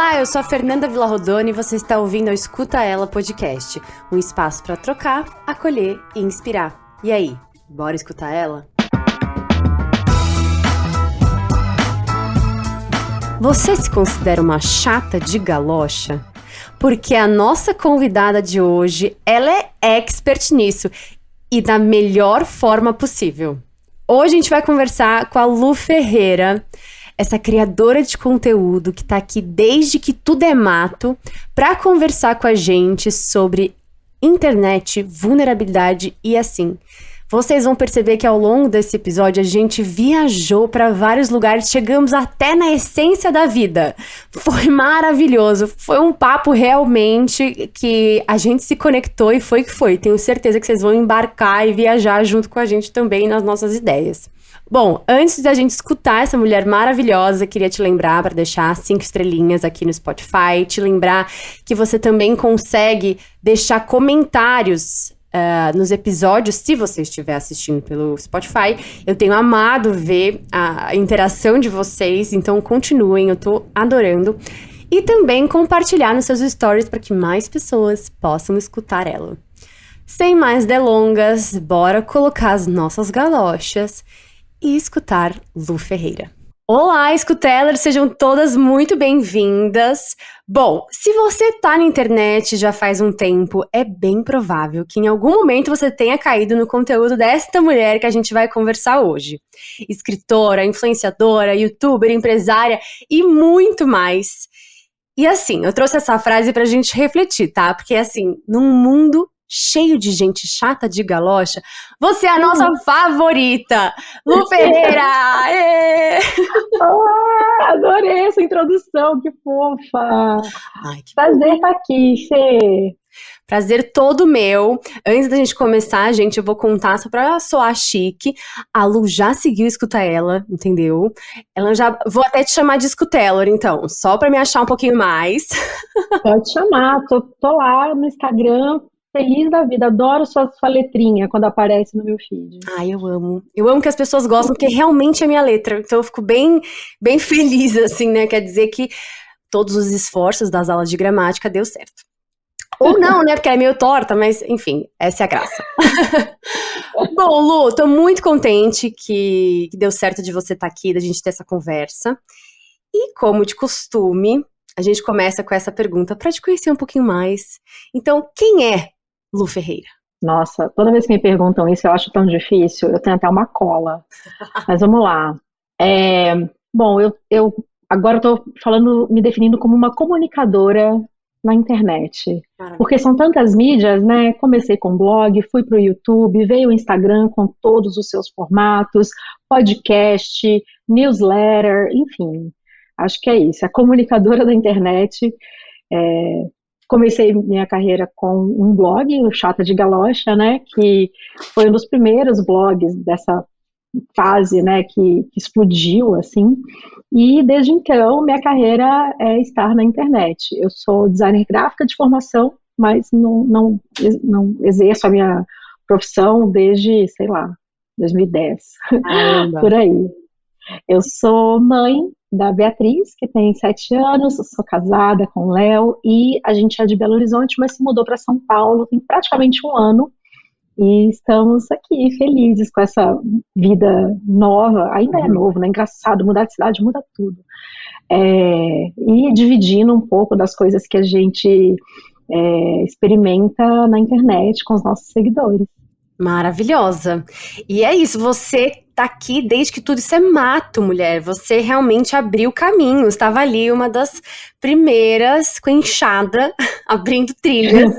Olá, eu sou a Fernanda Villarrodone e você está ouvindo o Escuta Ela Podcast, um espaço para trocar, acolher e inspirar. E aí, bora escutar ela? Você se considera uma chata de galocha? Porque a nossa convidada de hoje, ela é expert nisso e da melhor forma possível. Hoje a gente vai conversar com a Lu Ferreira, essa criadora de conteúdo que tá aqui desde que tudo é mato, para conversar com a gente sobre internet, vulnerabilidade e assim. Vocês vão perceber que ao longo desse episódio a gente viajou para vários lugares, chegamos até na essência da vida. Foi maravilhoso, foi um papo realmente que a gente se conectou e foi que foi. Tenho certeza que vocês vão embarcar e viajar junto com a gente também nas nossas ideias. Bom, antes da gente escutar essa mulher maravilhosa, queria te lembrar para deixar 5 estrelinhas aqui no Spotify, te lembrar que você também consegue deixar comentários nos episódios, se você estiver assistindo pelo Spotify. Eu tenho amado ver a interação de vocês, então continuem, eu tô adorando. E também compartilhar nos seus stories para que mais pessoas possam escutar ela. Sem mais delongas, bora colocar as nossas galochas e escutar Lu Ferreira. Olá, escutelers, sejam todas muito bem-vindas. Bom, se você tá na internet já faz um tempo, é bem provável que em algum momento você tenha caído no conteúdo desta mulher que a gente vai conversar hoje. Escritora, influenciadora, youtuber, empresária e muito mais. E assim, eu trouxe essa frase pra gente refletir, tá? Porque assim, num mundo cheio de gente chata de galocha, você é a nossa favorita, Lu Ferreira! Olá, adorei essa introdução, que fofa! Ai, que prazer estar aqui, Fê! Prazer todo meu. Antes da gente começar, gente, eu vou contar só pra soar chique. A Lu já seguiu Escuta Ela, entendeu? Ela já... Vou até te chamar de Escutelor, então, só pra me achar um pouquinho mais. Pode chamar, tô lá no Instagram, feliz da vida, adoro sua letrinha quando aparece no meu feed. Ai, eu amo. Eu amo que as pessoas gostam, porque realmente é minha letra. Então eu fico bem, bem feliz, assim, né? Quer dizer que todos os esforços das aulas de gramática deu certo. Ou não, né? Porque é meio torta, mas enfim, essa é a graça. Bom, Lu, tô muito contente que deu certo de você estar aqui, da gente ter essa conversa. E como de costume, a gente começa com essa pergunta para te conhecer um pouquinho mais. Então, quem é Lu Ferreira? Nossa, toda vez que me perguntam isso, eu acho tão difícil, eu tenho até uma cola. Mas vamos lá. Bom, eu agora estou falando, me definindo como uma comunicadora na internet. Maravilha. Porque são tantas mídias, né? Comecei com blog, fui para o YouTube, veio o Instagram com todos os seus formatos, podcast, newsletter, enfim. Acho que é isso, a comunicadora da internet. Comecei minha carreira com um blog, o Chata de Galocha, né, que foi um dos primeiros blogs dessa fase, né, que explodiu, assim, e desde então minha carreira é estar na internet. Eu sou designer gráfica de formação, mas não exerço a minha profissão desde, sei lá, 2010, por aí. Eu sou mãe da Beatriz, que tem 7 anos, sou casada com o Léo e a gente é de Belo Horizonte, mas se mudou para São Paulo tem praticamente um ano e estamos aqui felizes com essa vida nova, ainda é novo, né? Engraçado, mudar de cidade muda tudo. E dividindo um pouco das coisas que a gente experimenta na internet com os nossos seguidores. Maravilhosa. E é isso, você tá aqui desde que tudo isso é mato, mulher. Você realmente abriu caminho. Estava ali uma das primeiras com enxada, abrindo trilhas.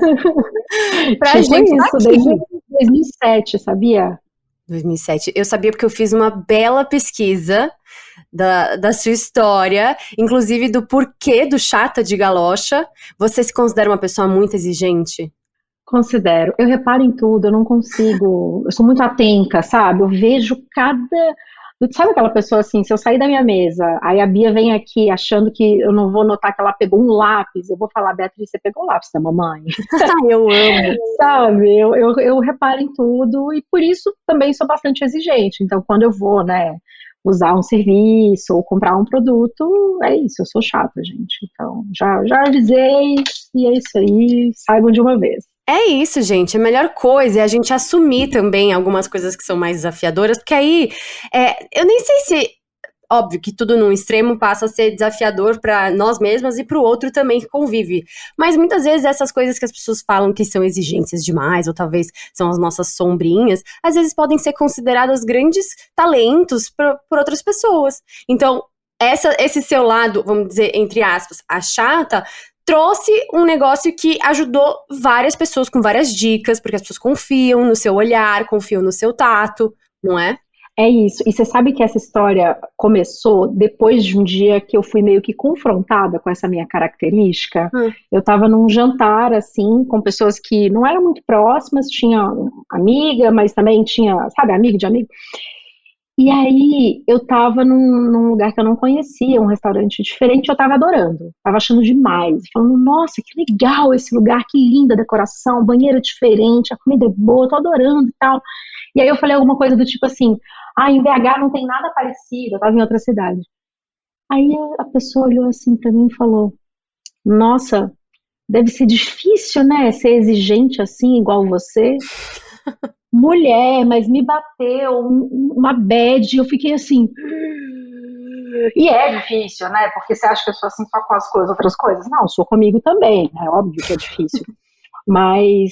Pra tipo gente isso, desde 2007, sabia? 2007. Eu sabia porque eu fiz uma bela pesquisa da sua história, inclusive do porquê do Chata de Galocha. Você se considera uma pessoa muito exigente? Considero. Eu reparo em tudo, eu não consigo. Eu sou muito atenta, sabe? Eu vejo cada. Sabe aquela pessoa assim, se eu sair da minha mesa, aí a Bia vem aqui achando que eu não vou notar que ela pegou um lápis, eu vou falar, Beatriz, você pegou o lápis da mamãe? Eu amo. Sabe, eu reparo em tudo e por isso também sou bastante exigente. Então, quando eu vou, né, usar um serviço ou comprar um produto, é isso, eu sou chata, gente. Então, já avisei e é isso aí, saibam de uma vez. É isso, gente. A melhor coisa é a gente assumir também algumas coisas que são mais desafiadoras, porque aí, eu nem sei se, óbvio que tudo num extremo passa a ser desafiador para nós mesmas e para o outro também que convive. Mas muitas vezes essas coisas que as pessoas falam que são exigências demais, ou talvez são as nossas sombrinhas, às vezes podem ser consideradas grandes talentos por outras pessoas. Então, esse seu lado, vamos dizer, entre aspas, a chata, trouxe um negócio que ajudou várias pessoas com várias dicas, porque as pessoas confiam no seu olhar, confiam no seu tato, não é? É isso. E você sabe que essa história começou depois de um dia que eu fui meio que confrontada com essa minha característica. Eu estava num jantar, assim, com pessoas que não eram muito próximas, tinha uma amiga, mas também tinha, sabe, amigo de amigo. E aí eu estava num lugar que eu não conhecia, um restaurante diferente, eu estava adorando, estava achando demais, falando, nossa, que legal esse lugar, que linda a decoração, banheiro diferente, a comida é boa, tô adorando e tal. E aí eu falei alguma coisa do tipo assim, em BH não tem nada parecido, eu estava em outra cidade. Aí a pessoa olhou assim para mim e falou, nossa, deve ser difícil, né, ser exigente assim, igual você. Mulher, mas me bateu uma bad, eu fiquei assim. E é difícil, né? Porque você acha que eu sou assim só com as coisas, outras coisas? Não, sou comigo também, é óbvio que é difícil. Mas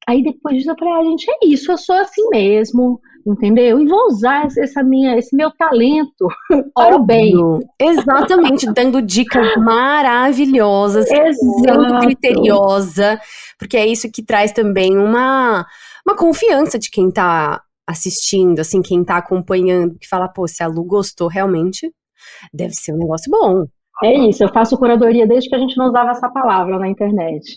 aí depois disso eu falei, gente, é isso, eu sou assim mesmo, entendeu? E vou usar esse meu talento para o bem. Exatamente, dando dicas maravilhosas, sendo Exato. criteriosa, porque é isso que traz também uma confiança de quem tá assistindo, assim, quem tá acompanhando, que fala, pô, se a Lu gostou realmente, deve ser um negócio bom. É isso, eu faço curadoria desde que a gente não usava essa palavra na internet.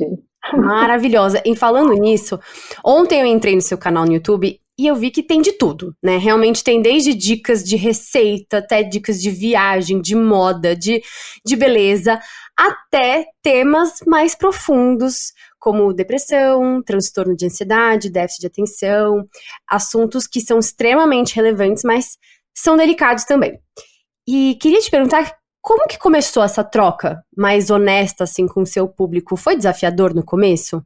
Maravilhosa. E falando nisso, ontem eu entrei no seu canal no YouTube e eu vi que tem de tudo, né? Realmente tem desde dicas de receita, até dicas de viagem, de moda, de beleza, até temas mais profundos, como depressão, transtorno de ansiedade, déficit de atenção, assuntos que são extremamente relevantes, mas são delicados também. E queria te perguntar, como que começou essa troca mais honesta, assim, com o seu público? Foi desafiador no começo?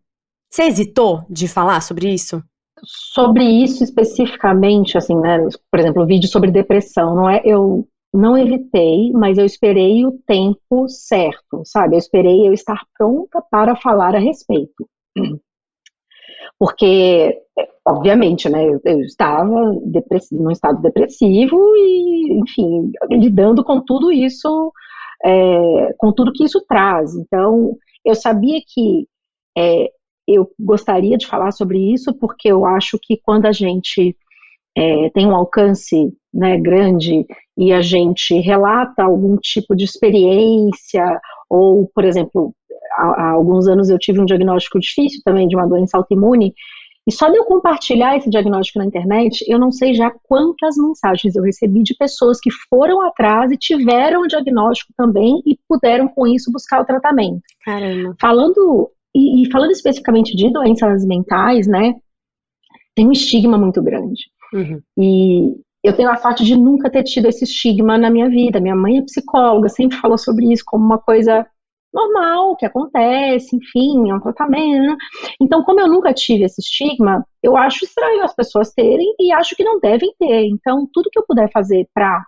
Você hesitou de falar sobre isso? Sobre isso especificamente, assim, né? Por exemplo, o vídeo sobre depressão, eu não evitei, mas eu esperei o tempo certo, sabe? Eu esperei eu estar pronta para falar a respeito. Porque, obviamente, né, eu estava num estado depressivo e, enfim, lidando com tudo isso, com tudo que isso traz. Então, eu sabia que eu gostaria de falar sobre isso, porque eu acho que quando a gente tem um alcance, né, grande e a gente relata algum tipo de experiência, ou, por exemplo, há alguns anos eu tive um diagnóstico difícil também de uma doença autoimune, e só de eu compartilhar esse diagnóstico na internet, eu não sei já quantas mensagens eu recebi de pessoas que foram atrás e tiveram o diagnóstico também e puderam com isso buscar o tratamento. Caramba. Falando especificamente de doenças mentais, né, tem um estigma muito grande. Uhum. E eu tenho a sorte de nunca ter tido esse estigma na minha vida. Minha mãe é psicóloga, sempre falou sobre isso como uma coisa normal, que acontece, enfim, é um tratamento, né? Então, como eu nunca tive esse estigma, eu acho estranho as pessoas terem e acho que não devem ter. Então, tudo que eu puder fazer para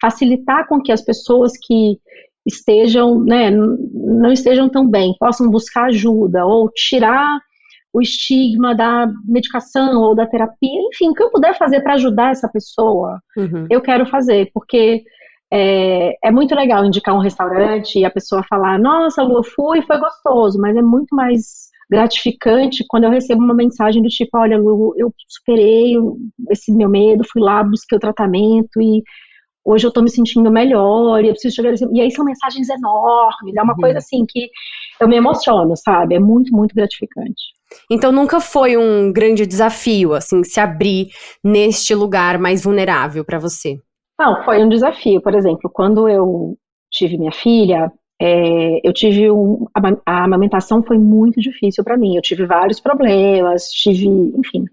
facilitar com que as pessoas que estejam, né, não estejam tão bem, possam buscar ajuda ou tirar o estigma da medicação ou da terapia, enfim, o que eu puder fazer para ajudar essa pessoa, eu quero fazer, porque é muito legal indicar um restaurante e a pessoa falar, nossa, Lu, eu fui e foi gostoso, mas é muito mais gratificante quando eu recebo uma mensagem do tipo, olha, Lu, eu superei esse meu medo, fui lá, busquei o tratamento e hoje eu tô me sentindo melhor, e eu preciso chegar e aí são mensagens enormes, é uma coisa assim que eu me emociono, sabe? É muito, muito gratificante. Então nunca foi um grande desafio, assim, se abrir neste lugar mais vulnerável para você? Não, foi um desafio. Por exemplo, quando eu tive minha filha, a amamentação foi muito difícil para mim. Eu tive vários problemas, enfim.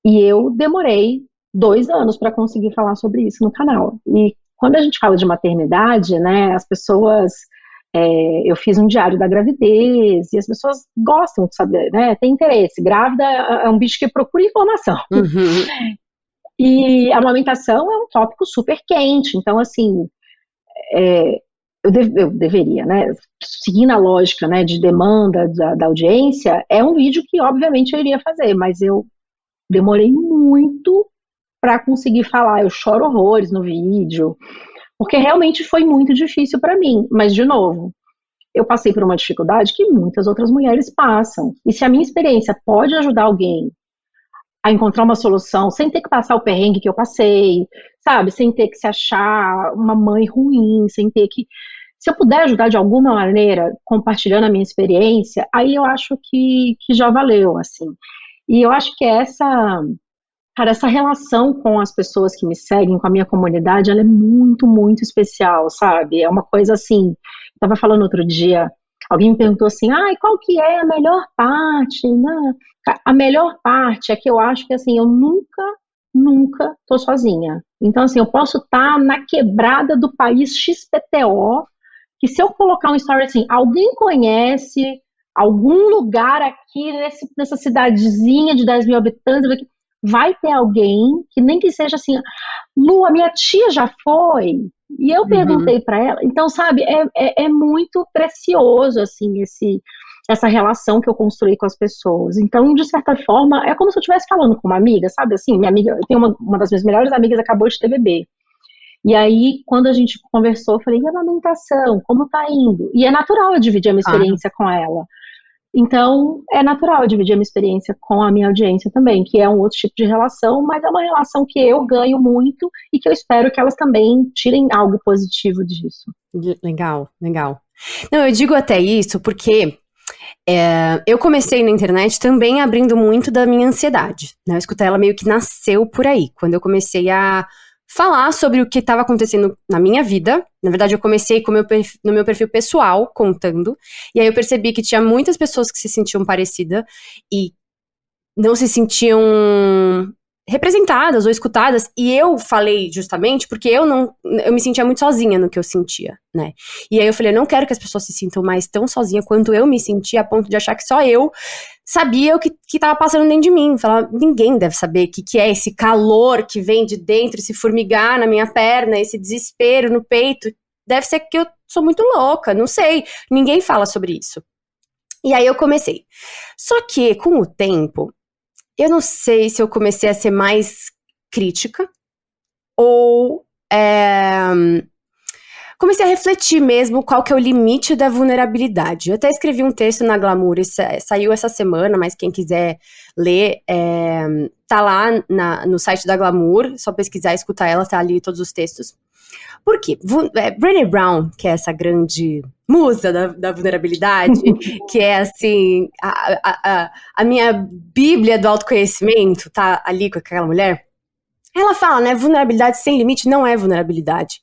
E eu demorei 2 anos para conseguir falar sobre isso no canal. E quando a gente fala de maternidade, né, as pessoas, eu fiz um diário da gravidez, e as pessoas gostam de saber, né, tem interesse. Grávida é um bicho que procura informação. Uhum. E a amamentação é um tópico super quente, então, assim, eu deveria, né, seguindo a lógica, né, de demanda da audiência, é um vídeo que, obviamente, eu iria fazer, mas eu demorei muito para conseguir falar, eu choro horrores no vídeo, porque realmente foi muito difícil para mim, mas, de novo, eu passei por uma dificuldade que muitas outras mulheres passam, e se a minha experiência pode ajudar alguém a encontrar uma solução, sem ter que passar o perrengue que eu passei, sabe, sem ter que se achar uma mãe ruim, sem ter que... Se eu puder ajudar de alguma maneira, compartilhando a minha experiência, aí eu acho que já valeu, assim. E eu acho que cara, essa relação com as pessoas que me seguem, com a minha comunidade, ela é muito, muito especial, sabe? É uma coisa assim, eu estava falando outro dia, alguém me perguntou assim, ai, qual que é a melhor parte, né? A melhor parte é que eu acho que, assim, eu nunca tô sozinha. Então, assim, eu posso estar na quebrada do país XPTO, que se eu colocar um story assim, alguém conhece algum lugar aqui nessa cidadezinha de 10 mil habitantes, vai ter alguém que nem que seja assim, Lu, a minha tia já foi, e eu Uhum. perguntei para ela, então, sabe, é muito precioso, assim, essa relação que eu construí com as pessoas. Então, de certa forma, é como se eu estivesse falando com uma amiga, sabe, assim, minha amiga, eu tenho uma das minhas melhores amigas, acabou de ter bebê. E aí, quando a gente conversou, eu falei, e a amamentação, como tá indo? E é natural eu dividir a minha Claro. experiência com ela. Então, é natural eu dividir a minha experiência com a minha audiência também, que é um outro tipo de relação, mas é uma relação que eu ganho muito e que eu espero que elas também tirem algo positivo disso. Legal, legal. Não, eu digo até isso porque eu comecei na internet também abrindo muito da minha ansiedade, né? A escuta ela meio que nasceu por aí, quando eu comecei a falar sobre o que estava acontecendo na minha vida. Na verdade, eu comecei com no meu perfil pessoal, contando, e aí eu percebi que tinha muitas pessoas que se sentiam parecidas e não se sentiam representadas ou escutadas, e eu falei justamente porque eu me sentia muito sozinha no que eu sentia, né? E aí eu falei, eu não quero que as pessoas se sintam mais tão sozinha quanto eu me sentia, a ponto de achar que só eu sabia o que tava passando dentro de mim. Falava, ninguém deve saber o que é esse calor que vem de dentro, esse formigar na minha perna, esse desespero no peito. Deve ser que eu sou muito louca, não sei. Ninguém fala sobre isso. E aí eu comecei. Só que, com o tempo, eu não sei se eu comecei a ser mais crítica ou comecei a refletir mesmo qual que é o limite da vulnerabilidade. Eu até escrevi um texto na Glamour, saiu essa semana, mas quem quiser ler, tá lá no site da Glamour, só pesquisar e escutar ela, tá ali todos os textos. Por quê? Brené Brown, que é essa grande musa da vulnerabilidade, que é assim, a minha bíblia do autoconhecimento, tá ali com aquela mulher, ela fala, né, vulnerabilidade sem limite não é vulnerabilidade.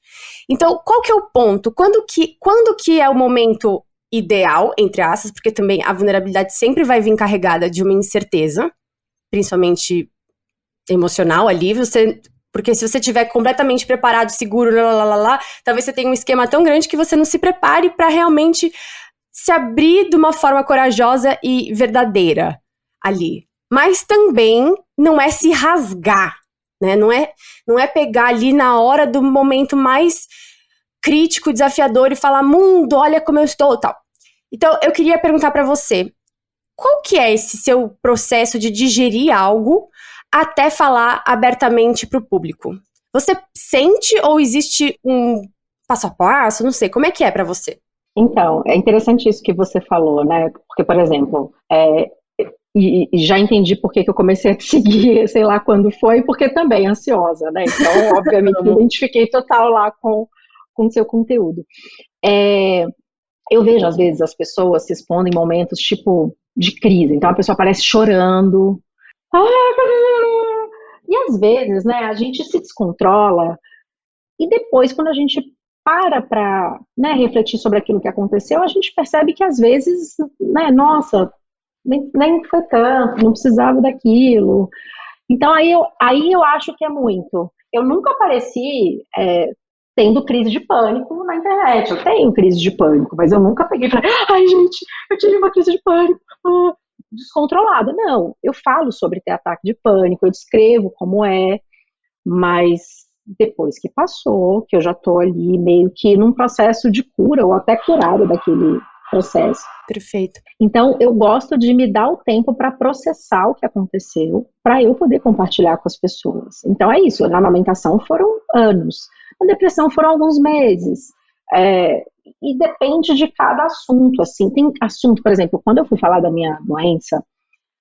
Então, qual que é o ponto? Quando que é o momento ideal, entre aspas, porque também a vulnerabilidade sempre vai vir carregada de uma incerteza, principalmente emocional ali, porque se você estiver completamente preparado, seguro, talvez você tenha um esquema tão grande que você não se prepare para realmente se abrir de uma forma corajosa e verdadeira ali. Mas também não é se rasgar, né? Não é pegar ali na hora do momento mais crítico, desafiador e falar, mundo, olha como eu estou, tal. Então, eu queria perguntar para você, qual que é esse seu processo de digerir algo até falar abertamente para o público? Você sente ou existe um passo a passo? Não sei, como é que é para você? Então, é interessante isso que você falou, né? Porque, por exemplo, e já entendi por que eu comecei a te seguir, sei lá quando foi, porque também ansiosa, né? Então, obviamente, me identifiquei total lá com o seu conteúdo. Eu vejo, às vezes, as pessoas se expondo em momentos, tipo, de crise. Então, a pessoa aparece chorando. E, às vezes, né, a gente se descontrola e depois, quando a gente para, né, refletir sobre aquilo que aconteceu, a gente percebe que, às vezes, né, nossa, nem foi tanto, não precisava daquilo. Então aí eu acho que é muito. Eu nunca apareci tendo crise de pânico na internet. Eu tenho crise de pânico, mas eu nunca peguei e falei, ai, gente, eu tive uma crise de pânico, descontrolada. Não, eu falo sobre ter ataque de pânico, eu descrevo como é, mas depois que passou, que eu já tô ali meio que num processo de cura, ou até curada daquele processo. Perfeito. Então, eu gosto de me dar o tempo para processar o que aconteceu, para eu poder compartilhar com as pessoas. Então, é isso. Na amamentação foram anos, na depressão foram alguns meses. E depende de cada assunto. Assim, tem assunto, por exemplo, quando eu fui falar da minha doença,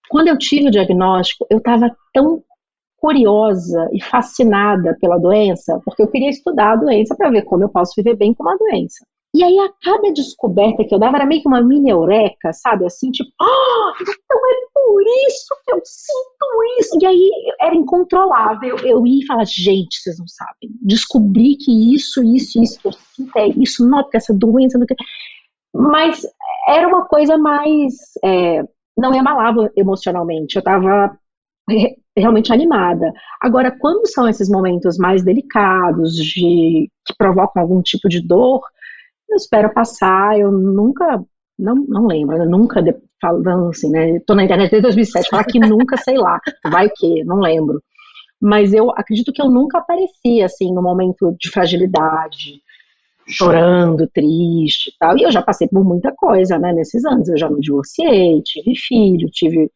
quando eu tive o diagnóstico, eu estava tão curiosa e fascinada pela doença, porque eu queria estudar a doença para ver como eu posso viver bem com uma doença. E aí, a cada descoberta que eu dava era meio que uma mini eureka, sabe? Assim, tipo, então é por isso que eu sinto isso. E aí, era incontrolável. Eu ia e falava, gente, vocês não sabem. Descobri que isso que eu sinto é isso, não, porque essa doença... Não... Mas era uma coisa mais... não me abalava emocionalmente. Eu estava realmente animada. Agora, quando são esses momentos mais delicados, que provocam algum tipo de dor, eu espero passar. Eu nunca, não lembro, eu nunca, falando assim, né, tô na internet desde 2007, falar que nunca, sei lá, vai que, não lembro. Mas eu acredito que eu nunca apareci, assim, no momento de fragilidade, chorando, triste e tal. E eu já passei por muita coisa, né, nesses anos. Eu já me divorciei, tive filho, tive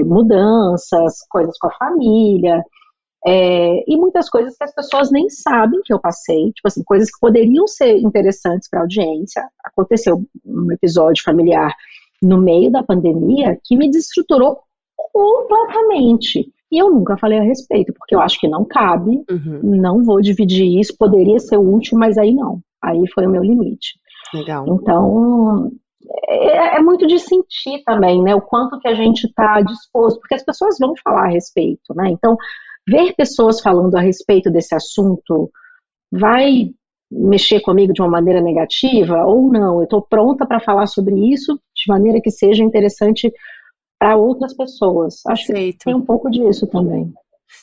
mudanças, coisas com a família, e muitas coisas que as pessoas nem sabem que eu passei, tipo assim, coisas que poderiam ser interessantes para a audiência. Aconteceu um episódio familiar no meio da pandemia que me desestruturou completamente. E eu nunca falei a respeito, porque eu acho que não cabe, não vou dividir isso, poderia ser útil, mas aí não. Aí foi o meu limite. Legal. Então, é muito de sentir também, né, o quanto que a gente está disposto, porque as pessoas vão falar a respeito, né, então ver pessoas falando a respeito desse assunto vai mexer comigo de uma maneira negativa ou não. Eu estou pronta para falar sobre isso de maneira que seja interessante para outras pessoas. Acho que tem um pouco disso também.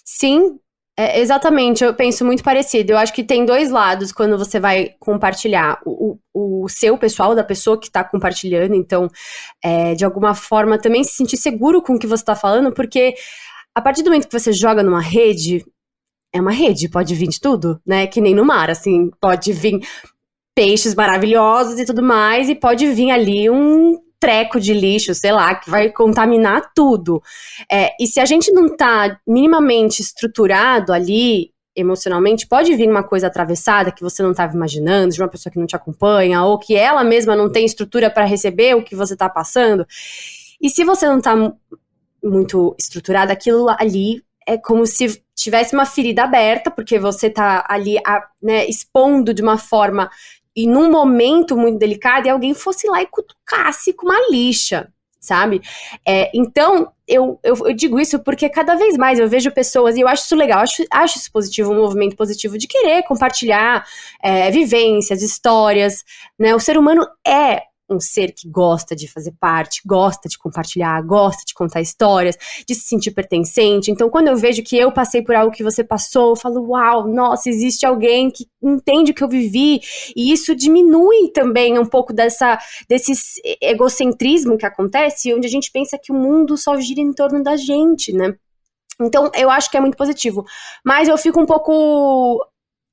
Sim, exatamente, eu penso muito parecido. Eu acho que tem dois lados quando você vai compartilhar. O seu pessoal, da pessoa que está compartilhando, então, de alguma forma, também se sentir seguro com o que você está falando, porque a partir do momento que você joga numa rede, é uma rede, pode vir de tudo, né? Que nem no mar, assim, pode vir peixes maravilhosos e tudo mais, e pode vir ali um treco de lixo, sei lá, que vai contaminar tudo. E se a gente não tá minimamente estruturado ali, emocionalmente, pode vir uma coisa atravessada que você não estava imaginando, de uma pessoa que não te acompanha, ou que ela mesma não tem estrutura para receber o que você tá passando. E se você não tá muito estruturado, aquilo ali é como se tivesse uma ferida aberta, porque você tá ali, né, expondo de uma forma e num momento muito delicado, e alguém fosse lá e cutucasse com uma lixa, sabe? Então, eu digo isso porque cada vez mais eu vejo pessoas, e eu acho isso legal, acho isso positivo, um movimento positivo de querer compartilhar vivências, histórias, né? O ser humano é um ser que gosta de fazer parte, gosta de compartilhar, gosta de contar histórias, de se sentir pertencente. Então, quando eu vejo que eu passei por algo que você passou, eu falo, uau, nossa, existe alguém que entende o que eu vivi, e isso diminui também um pouco desse egocentrismo que acontece, onde a gente pensa que o mundo só gira em torno da gente, né? Então, eu acho que é muito positivo. Mas eu fico um pouco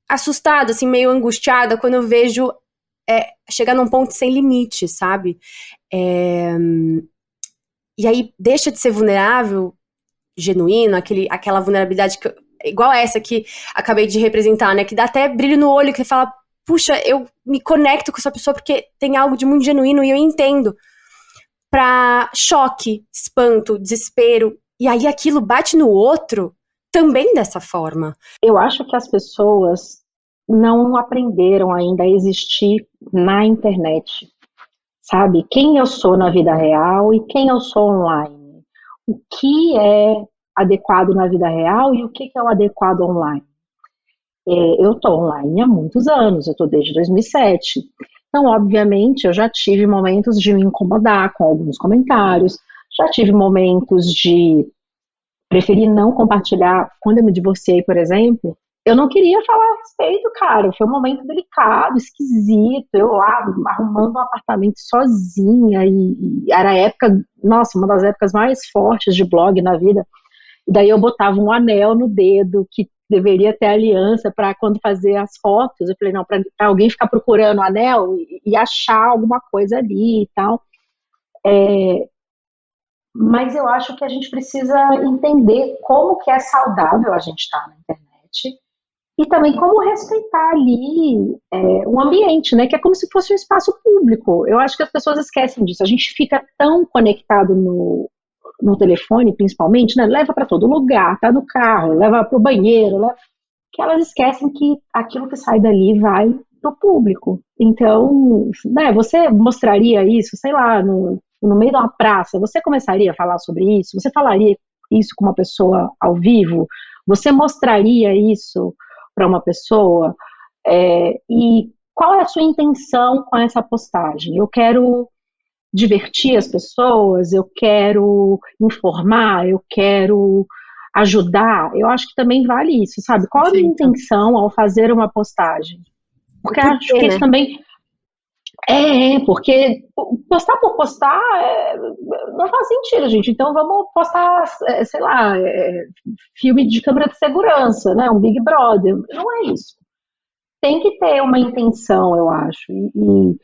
assustada, assim, meio angustiada, quando eu vejo chegar num ponto sem limite, sabe? E aí deixa de ser vulnerável, genuíno, aquela vulnerabilidade igual essa que acabei de representar, né? Que dá até brilho no olho, que você fala, puxa, eu me conecto com essa pessoa porque tem algo de muito genuíno e eu entendo. Pra choque, espanto, desespero, e aí aquilo bate no outro também dessa forma. Eu acho que as pessoas não aprenderam ainda a existir na internet, sabe? Quem eu sou na vida real e quem eu sou online. O que é adequado na vida real e o que é o adequado online. Eu estou online há muitos anos, eu estou desde 2007. Então, obviamente, eu já tive momentos de me incomodar com alguns comentários, já tive momentos de preferi não compartilhar. Quando eu me divorciei, por exemplo, eu não queria falar a respeito, cara. Foi um momento delicado, esquisito. Eu lá arrumando um apartamento sozinha e era a época, nossa, uma das épocas mais fortes de blog na vida. E daí eu botava um anel no dedo que deveria ter aliança para quando fazer as fotos. Eu falei, não, para alguém ficar procurando o anel e achar alguma coisa ali e tal. Mas eu acho que a gente precisa entender como que é saudável a gente estar na internet e também como respeitar ali o ambiente, né? Que é como se fosse um espaço público. Eu acho que as pessoas esquecem disso. A gente fica tão conectado no telefone, principalmente, né? Leva para todo lugar, tá no carro, leva para o banheiro, que elas esquecem que aquilo que sai dali vai para o público. Então, né, você mostraria isso, sei lá, no meio de uma praça, você começaria a falar sobre isso? Você falaria isso com uma pessoa ao vivo? Você mostraria isso para uma pessoa? E qual é a sua intenção com essa postagem? Eu quero divertir as pessoas, eu quero informar, eu quero ajudar. Eu acho que também vale isso, sabe? Qual a minha intenção ao fazer uma postagem? Porque acho que isso também porque postar por postar não faz sentido, gente. Então vamos postar, sei lá, filme de câmera de segurança, né? Um Big Brother. Não é isso. Tem que ter uma intenção, eu acho. E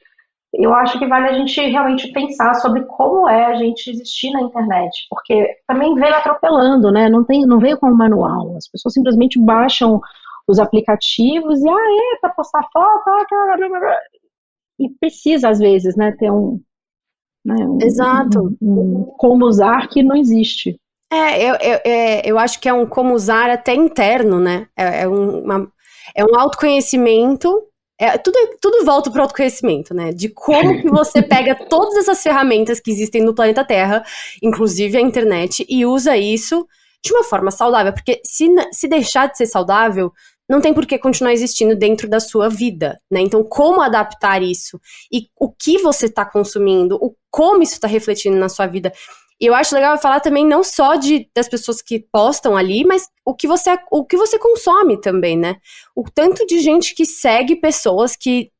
eu acho que vale a gente realmente pensar sobre como é a gente existir na internet, porque também veio atropelando, né? Não veio com um manual. As pessoas simplesmente baixam os aplicativos e para postar foto, e precisa às vezes, né, ter Exato. um como usar que não existe. Eu acho que é um como usar até interno, né? É um autoconhecimento. Tudo volta para o autoconhecimento, né? De como que você pega todas essas ferramentas que existem no planeta Terra, inclusive a internet, e usa isso de uma forma saudável. Porque se deixar de ser saudável, não tem por que continuar existindo dentro da sua vida, né? Então, como adaptar isso? E o que você está consumindo? Como isso está refletindo na sua vida? E eu acho legal falar também não só das pessoas que postam ali, mas o que você consome também, né? O tanto de gente que segue pessoas que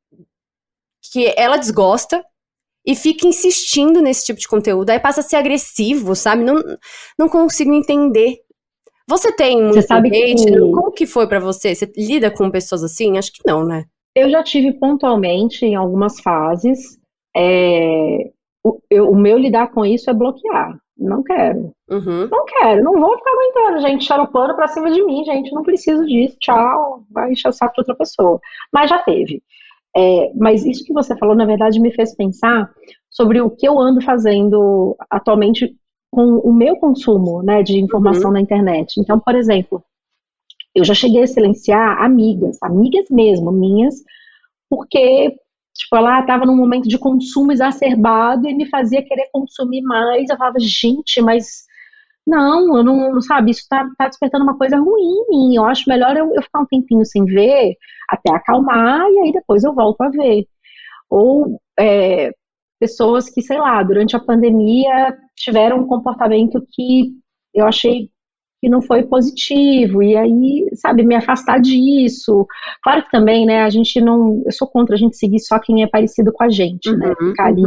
ela desgosta e fica insistindo nesse tipo de conteúdo. Aí passa a ser agressivo, sabe? Não consigo entender. Você tem muito hate? Como que foi pra você? Você lida com pessoas assim? Acho que não, né? Eu já tive pontualmente em algumas fases. O meu lidar com isso é bloquear. Não quero. Não quero, não vou ficar aguentando, gente, xaropando pra cima de mim, gente, não preciso disso, tchau, vai encher o saco de outra pessoa. Mas já teve. Mas isso que você falou, na verdade, me fez pensar sobre o que eu ando fazendo atualmente com o meu consumo, né, de informação na internet. Então, por exemplo, eu já cheguei a silenciar amigas mesmo, minhas, porque tipo, ela estava num momento de consumo exacerbado e me fazia querer consumir mais. Eu falava, gente, mas não, eu não sabe, isso tá despertando uma coisa ruim em mim. Eu acho melhor eu ficar um tempinho sem ver, até acalmar, e aí depois eu volto a ver. Ou pessoas que, sei lá, durante a pandemia tiveram um comportamento que eu achei que não foi positivo, e aí, sabe, me afastar disso. Claro que também, né, eu sou contra a gente seguir só quem é parecido com a gente, né, ficar ali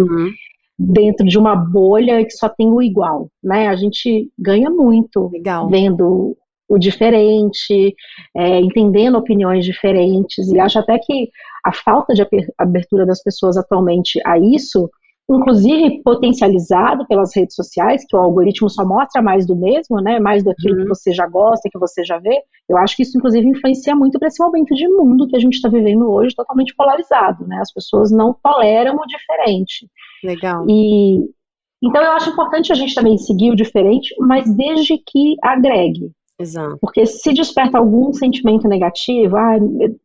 dentro de uma bolha que só tem o igual, né, a gente ganha muito vendo o diferente, entendendo opiniões diferentes, e acho até que a falta de abertura das pessoas atualmente a isso, inclusive potencializado pelas redes sociais, que o algoritmo só mostra mais do mesmo, né, mais daquilo que você já gosta, que você já vê. Eu acho que isso, inclusive, influencia muito para esse momento de mundo que a gente está vivendo hoje, totalmente polarizado, né, as pessoas não toleram o diferente. Legal. Então eu acho importante a gente também seguir o diferente, mas desde que agregue. Exato. Porque se desperta algum sentimento negativo,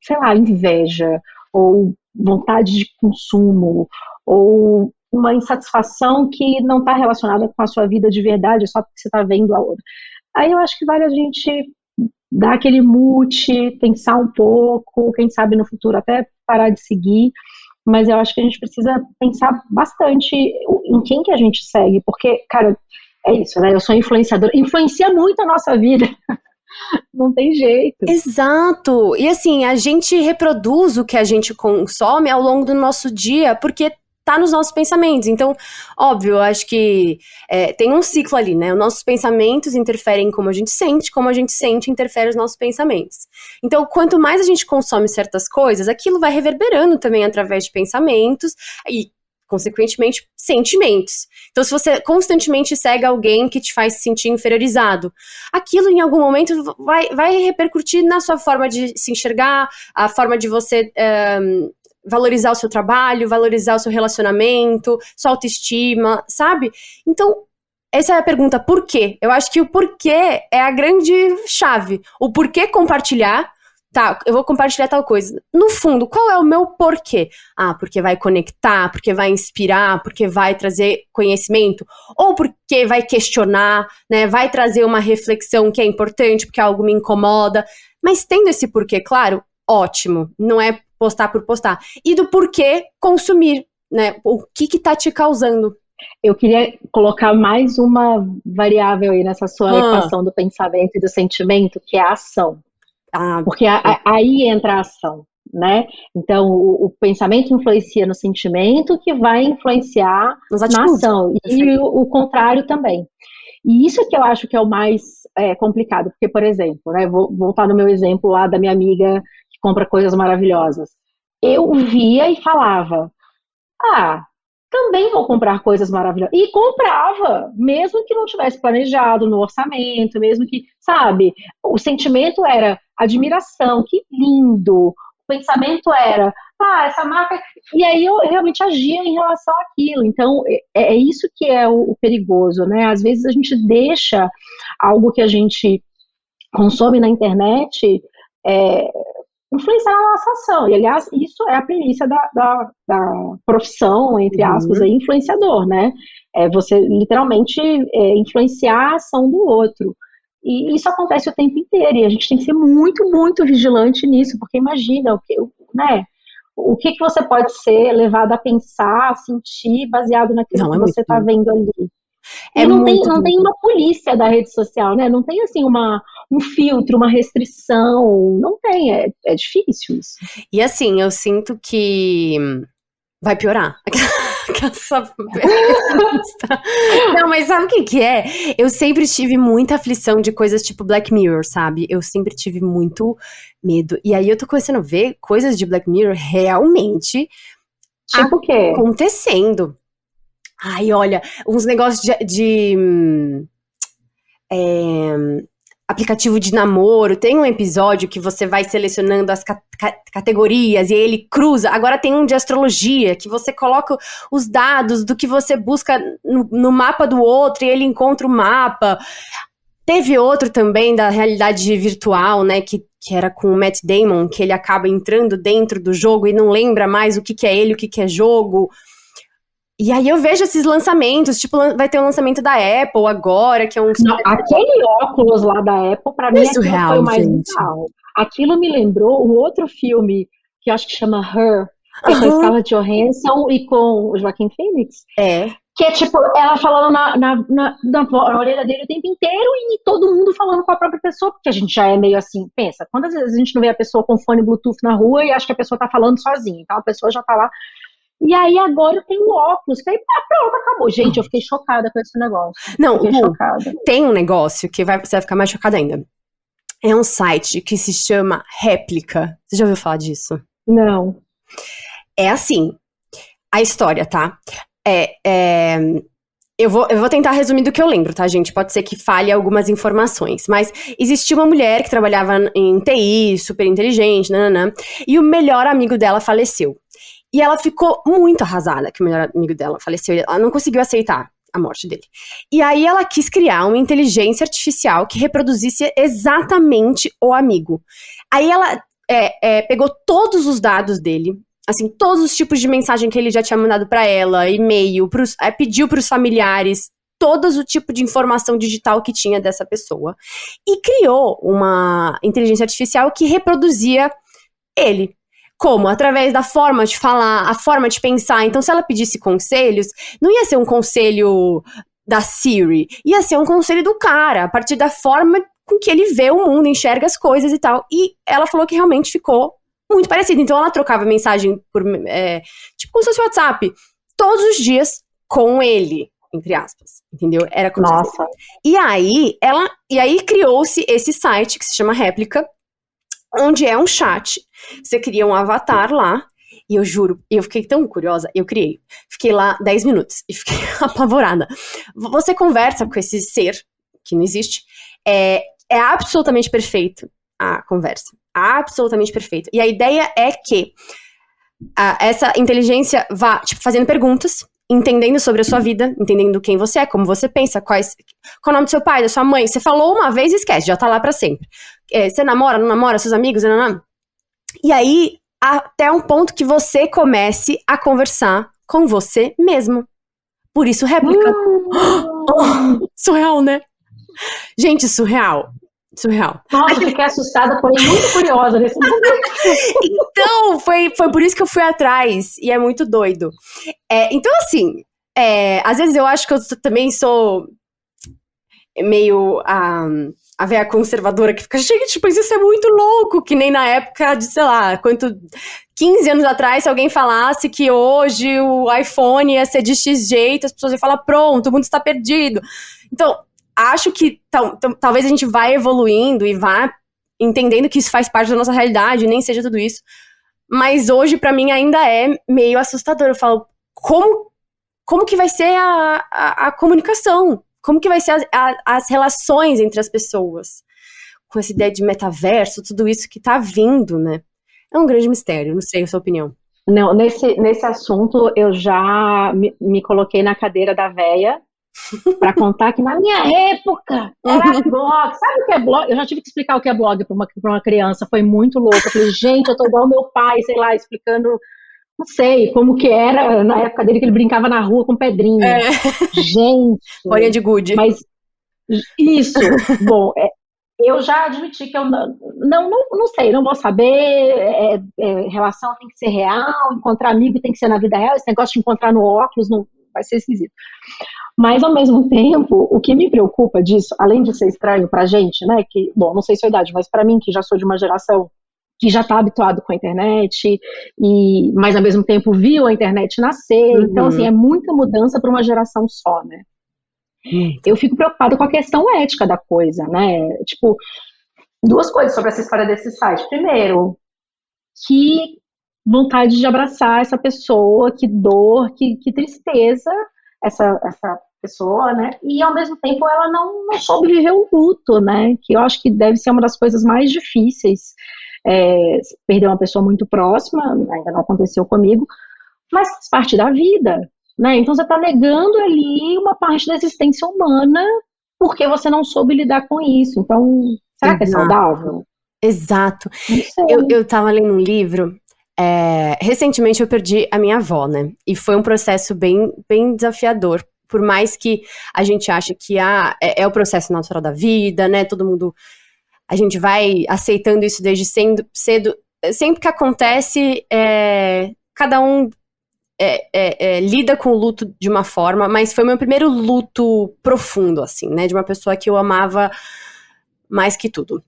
sei lá, inveja, ou vontade de consumo, ou uma insatisfação que não está relacionada com a sua vida de verdade, só porque você está vendo a outra. Aí eu acho que vale a gente dar aquele mute, pensar um pouco, quem sabe no futuro até parar de seguir, mas eu acho que a gente precisa pensar bastante em quem que a gente segue, porque, cara, É isso, né? Eu sou influenciadora. Influencia muito a nossa vida. Não tem jeito. Exato! E assim, a gente reproduz o que a gente consome ao longo do nosso dia, porque tá nos nossos pensamentos. Então, óbvio, eu acho que tem um ciclo ali, né? Os nossos pensamentos interferem em como a gente sente interfere nos nossos pensamentos. Então, quanto mais a gente consome certas coisas, aquilo vai reverberando também através de pensamentos e, consequentemente, sentimentos. Então, se você constantemente segue alguém que te faz se sentir inferiorizado, aquilo em algum momento vai repercutir na sua forma de se enxergar, a forma de você valorizar o seu trabalho, valorizar o seu relacionamento, sua autoestima, sabe? Então, essa é a pergunta, por quê? Eu acho que o porquê é a grande chave. O porquê compartilhar. Tá, eu vou compartilhar tal coisa. No fundo, qual é o meu porquê? Ah, porque vai conectar, porque vai inspirar, porque vai trazer conhecimento, ou porque vai questionar, né? Vai trazer uma reflexão que é importante, porque algo me incomoda. Mas tendo esse porquê, claro, ótimo. Não é postar por postar. E do porquê consumir, né? O que tá te causando? Eu queria colocar mais uma variável aí nessa sua equação do pensamento e do sentimento, que é a ação. Porque aí entra a ação, né? Então, o pensamento influencia no sentimento, que vai influenciar na ação. E o contrário também. E isso que eu acho que é o mais complicado. Porque, por exemplo, né, vou voltar no meu exemplo lá da minha amiga que compra coisas maravilhosas. Eu via e falava, também vou comprar coisas maravilhosas. E comprava, mesmo que não tivesse planejado no orçamento, mesmo que, sabe, o sentimento era admiração, que lindo. O pensamento era, essa marca. E aí eu realmente agia em relação àquilo. Então, é isso que é o perigoso, né? Às vezes a gente deixa algo que a gente consome na internet influenciar na nossa ação. E, aliás, isso é a premissa da profissão, entre aspas, aí, influenciador, né? É você, literalmente, influenciar a ação do outro. E isso acontece o tempo inteiro, e a gente tem que ser muito, muito vigilante nisso, porque imagina, o que você pode ser levado a pensar, a sentir, baseado naquilo que você está vendo ali. E não tem uma polícia da rede social, né? Não tem, assim, um filtro, uma restrição. Não tem, é difícil isso. E, assim, eu sinto que vai piorar. Não, mas sabe o que é? Eu sempre tive muita aflição de coisas tipo Black Mirror, sabe? Eu sempre tive muito medo. E aí eu tô começando a ver coisas de Black Mirror realmente tipo o quê? Acontecendo. Ai, olha, uns negócios de aplicativo de namoro. Tem um episódio que você vai selecionando as categorias e aí ele cruza. Agora tem um de astrologia, que você coloca os dados do que você busca no mapa do outro e ele encontra o mapa. Teve outro também da realidade virtual, né, que era com o Matt Damon, que ele acaba entrando dentro do jogo e não lembra mais o que é ele, o que é jogo. E aí eu vejo esses lançamentos, tipo, vai ter um lançamento da Apple agora, que é um... Não, aquele óculos lá da Apple, pra mim, aquilo foi o mais bizarro. Aquilo me lembrou um outro filme, que eu acho que chama Her, com a Scarlett Johansson e com o Joaquin Phoenix. Que é tipo, ela falando na orelha dele o tempo inteiro e todo mundo falando com a própria pessoa, porque a gente já é meio assim, pensa, quantas vezes a gente não vê a pessoa com fone Bluetooth na rua e acha que a pessoa tá falando sozinha, então a pessoa já tá lá. E aí agora eu tenho óculos, que aí pronto, acabou. Gente, eu fiquei chocada com esse negócio. Não, tem um negócio que você vai ficar mais chocada ainda. É um site que se chama Réplica. Você já ouviu falar disso? Não. É assim, a história, tá? Eu vou tentar resumir do que eu lembro, tá, gente? Pode ser que falhe algumas informações. Mas existia uma mulher que trabalhava em TI, super inteligente, e o melhor amigo dela faleceu. E ela ficou muito arrasada que o melhor amigo dela faleceu. Ela não conseguiu aceitar a morte dele. E aí ela quis criar uma inteligência artificial que reproduzisse exatamente o amigo. Aí ela pegou todos os dados dele, assim, todos os tipos de mensagem que ele já tinha mandado pra ela, e-mail, pediu pros familiares, todo o tipo de informação digital que tinha dessa pessoa. E criou uma inteligência artificial que reproduzia ele. Como? Através da forma de falar, a forma de pensar. Então, se ela pedisse conselhos, não ia ser um conselho da Siri. Ia ser um conselho do cara, a partir da forma com que ele vê o mundo, enxerga as coisas e tal. E ela falou que realmente ficou muito parecido. Então ela trocava mensagem por, tipo como se fosse WhatsApp, todos os dias com ele, entre aspas, entendeu? Era como Nossa. E aí criou-se esse site que se chama Réplica, onde é um chat. Você cria um avatar lá, e eu juro, eu fiquei tão curiosa, eu criei. Fiquei lá 10 minutos e fiquei apavorada. Você conversa com esse ser, que não existe, é absolutamente perfeito a conversa. Absolutamente perfeito. E a ideia é que essa inteligência vá, tipo, fazendo perguntas, entendendo sobre a sua vida, entendendo quem você é, como você pensa, qual é o nome do seu pai, da sua mãe. Você falou uma vez e esquece, já tá lá pra sempre. Você namora, não namora, seus amigos, não. E aí, até um ponto que você comece a conversar com você mesmo. Por isso, réplica. Surreal, né? Gente, surreal. Nossa, eu fiquei assustada, porém muito curiosa nesse momento. Então, foi por isso que eu fui atrás. E é muito doido. Então, assim, às vezes eu acho que eu também sou meio a véia conservadora que fica, gente, mas isso é muito louco, que nem na época de, sei lá, 15 anos atrás, se alguém falasse que hoje o iPhone ia ser de X jeito, as pessoas iam falar, pronto, o mundo está perdido. Então, acho que talvez a gente vá evoluindo e vá entendendo que isso faz parte da nossa realidade, nem seja tudo isso. Mas hoje, pra mim, ainda é meio assustador. Eu falo, como que vai ser a comunicação? Como que vai ser as relações entre as pessoas? Com essa ideia de metaverso, tudo isso que tá vindo, né? É um grande mistério, não sei a sua opinião. Não, nesse assunto eu já me coloquei na cadeira da véia para contar que na minha época era blog. Sabe o que é blog? Eu já tive que explicar o que é blog para uma criança, foi muito louco. Eu falei, gente, eu tô igual meu pai, sei lá, explicando, não sei, como que era na época dele que ele brincava na rua com pedrinha. Gente. Bolinha de gude. Mas isso, bom, eu já admiti que eu não sei, não vou saber, relação tem que ser real, encontrar amigo tem que ser na vida real, esse negócio de encontrar no óculos não vai ser esquisito. Mas, ao mesmo tempo, o que me preocupa disso, além de ser estranho pra gente, né, que, bom, não sei sua idade, mas pra mim, que já sou de uma geração que já tá habituado com a internet, mas, ao mesmo tempo, viu a internet nascer, então, assim, é muita mudança para uma geração só, né. Eu fico preocupada com a questão ética da coisa, né, tipo, duas coisas sobre essa história desse site. Primeiro, que vontade de abraçar essa pessoa, que dor, que tristeza, essa pessoa, né? E ao mesmo tempo ela não soube viver o luto, né? Que eu acho que deve ser uma das coisas mais difíceis. Perder uma pessoa muito próxima, ainda não aconteceu comigo, mas faz parte da vida, né? Então você está negando ali uma parte da existência humana porque você não soube lidar com isso. Então, será que é saudável? Exato. Eu tava lendo um livro. Recentemente eu perdi a minha avó, né? E foi um processo bem, bem desafiador. Por mais que a gente ache que é o processo natural da vida, né? Todo mundo... A gente vai aceitando isso desde cedo. Sempre que acontece, cada um lida com o luto de uma forma, mas foi meu primeiro luto profundo, assim, né? De uma pessoa que eu amava mais que tudo.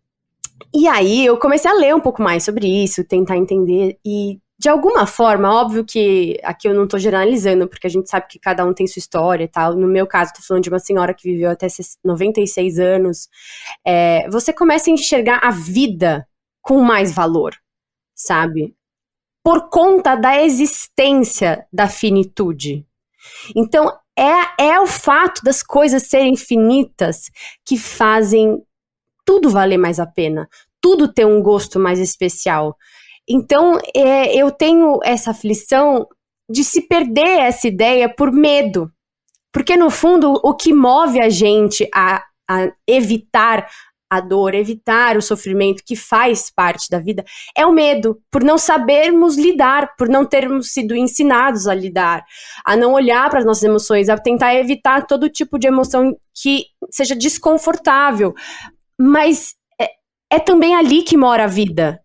E aí eu comecei a ler um pouco mais sobre isso, tentar entender, e de alguma forma, óbvio que aqui eu não tô generalizando, porque a gente sabe que cada um tem sua história e tal. No meu caso, tô falando de uma senhora que viveu até 96 anos. Você começa a enxergar a vida com mais valor, sabe? Por conta da existência da finitude. Então, é o fato das coisas serem finitas que fazem tudo valer mais a pena, tudo ter um gosto mais especial. Então, eu tenho essa aflição de se perder essa ideia por medo. Porque, no fundo, o que move a gente a evitar a dor, evitar o sofrimento que faz parte da vida, é o medo, por não sabermos lidar, por não termos sido ensinados a lidar, a não olhar para as nossas emoções, a tentar evitar todo tipo de emoção que seja desconfortável. Mas é também ali que mora a vida.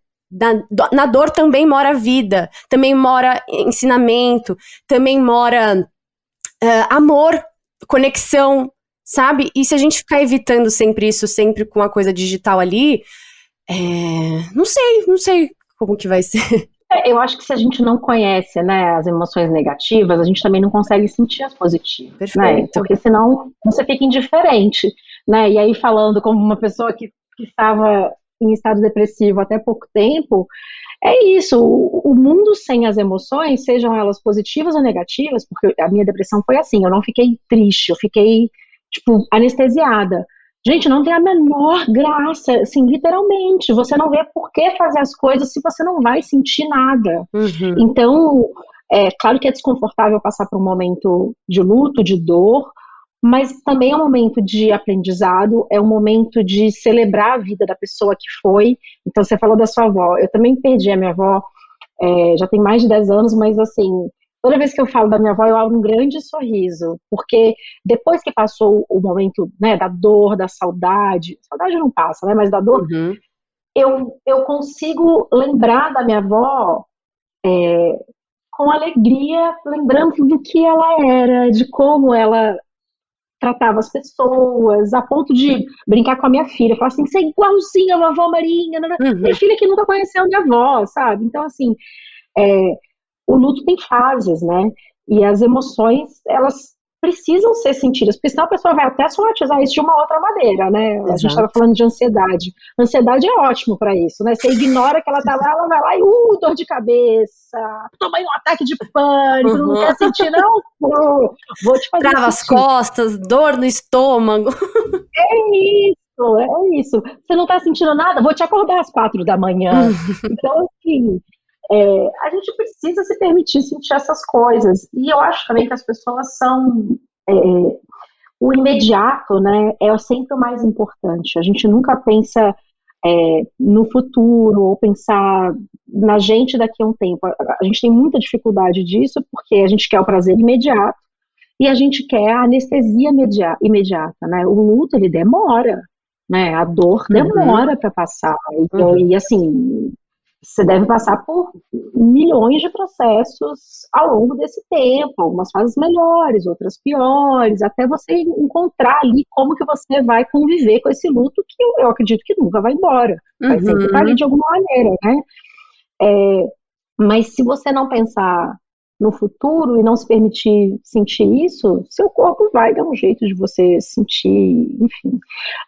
Na dor também mora a vida, também mora ensinamento, também mora amor, conexão, sabe? E se a gente ficar evitando sempre isso, sempre com a coisa digital ali, não sei como que vai ser. Eu acho que se a gente não conhece, né, as emoções negativas, a gente também não consegue sentir as positivas, né? Perfeito. Porque senão você fica indiferente, né? E aí falando como uma pessoa que estava em estado depressivo até pouco tempo, é isso, o mundo sem as emoções, sejam elas positivas ou negativas, porque a minha depressão foi assim, eu não fiquei triste, eu fiquei, tipo, anestesiada. Gente, não tem a menor graça, assim, literalmente, você não vê por que fazer as coisas se você não vai sentir nada. Uhum. Então, claro que é desconfortável passar por um momento de luto, de dor, mas também é um momento de aprendizado, é um momento de celebrar a vida da pessoa que foi. Então, você falou da sua avó, eu também perdi a minha avó, já tem mais de 10 anos, mas assim, toda vez que eu falo da minha avó, eu abro um grande sorriso, porque depois que passou o momento, né, da dor, da saudade não passa, né, mas da dor, Uhum. eu consigo lembrar da minha avó com alegria, lembrando do que ela era, de como ela tratava as pessoas, a ponto de brincar com a minha filha, falar assim, você é igualzinha a vovó Marinha, né? Minha Uhum. filha que nunca conheceu a minha avó, sabe? Então, assim, é, o luto tem fases, né? E as emoções, elas precisam ser sentidas, porque senão a pessoa vai até somatizar isso de uma outra maneira, né? A gente estava Exato. falando de ansiedade. Ansiedade é ótimo para isso, né? Você ignora que ela tá lá, ela vai lá e, dor de cabeça, tomei um ataque de pânico, não Uhum. quer sentir, não? Vou te fazer Trava as sentir. costas, dor no estômago. É isso. Você não tá sentindo nada? Vou te acordar às 4 da manhã. Então, assim, a gente precisa se permitir sentir essas coisas. E eu acho também que as pessoas são. é, o imediato, né, é sempre o mais importante. A gente nunca pensa no futuro ou pensar na gente daqui a um tempo. A gente tem muita dificuldade disso porque a gente quer o prazer imediato e a gente quer a anestesia imediata, né? O luto, ele demora, né? A dor Uhum. demora para passar. Uhum. E, assim, você deve passar por milhões de processos ao longo desse tempo, algumas fases melhores, outras piores, até você encontrar ali como que você vai conviver com esse luto que eu acredito que nunca vai embora, vai sempre estar ali Uhum. de alguma maneira, né? Mas se você não pensar no futuro e não se permitir sentir isso, seu corpo vai dar um jeito de você sentir, enfim.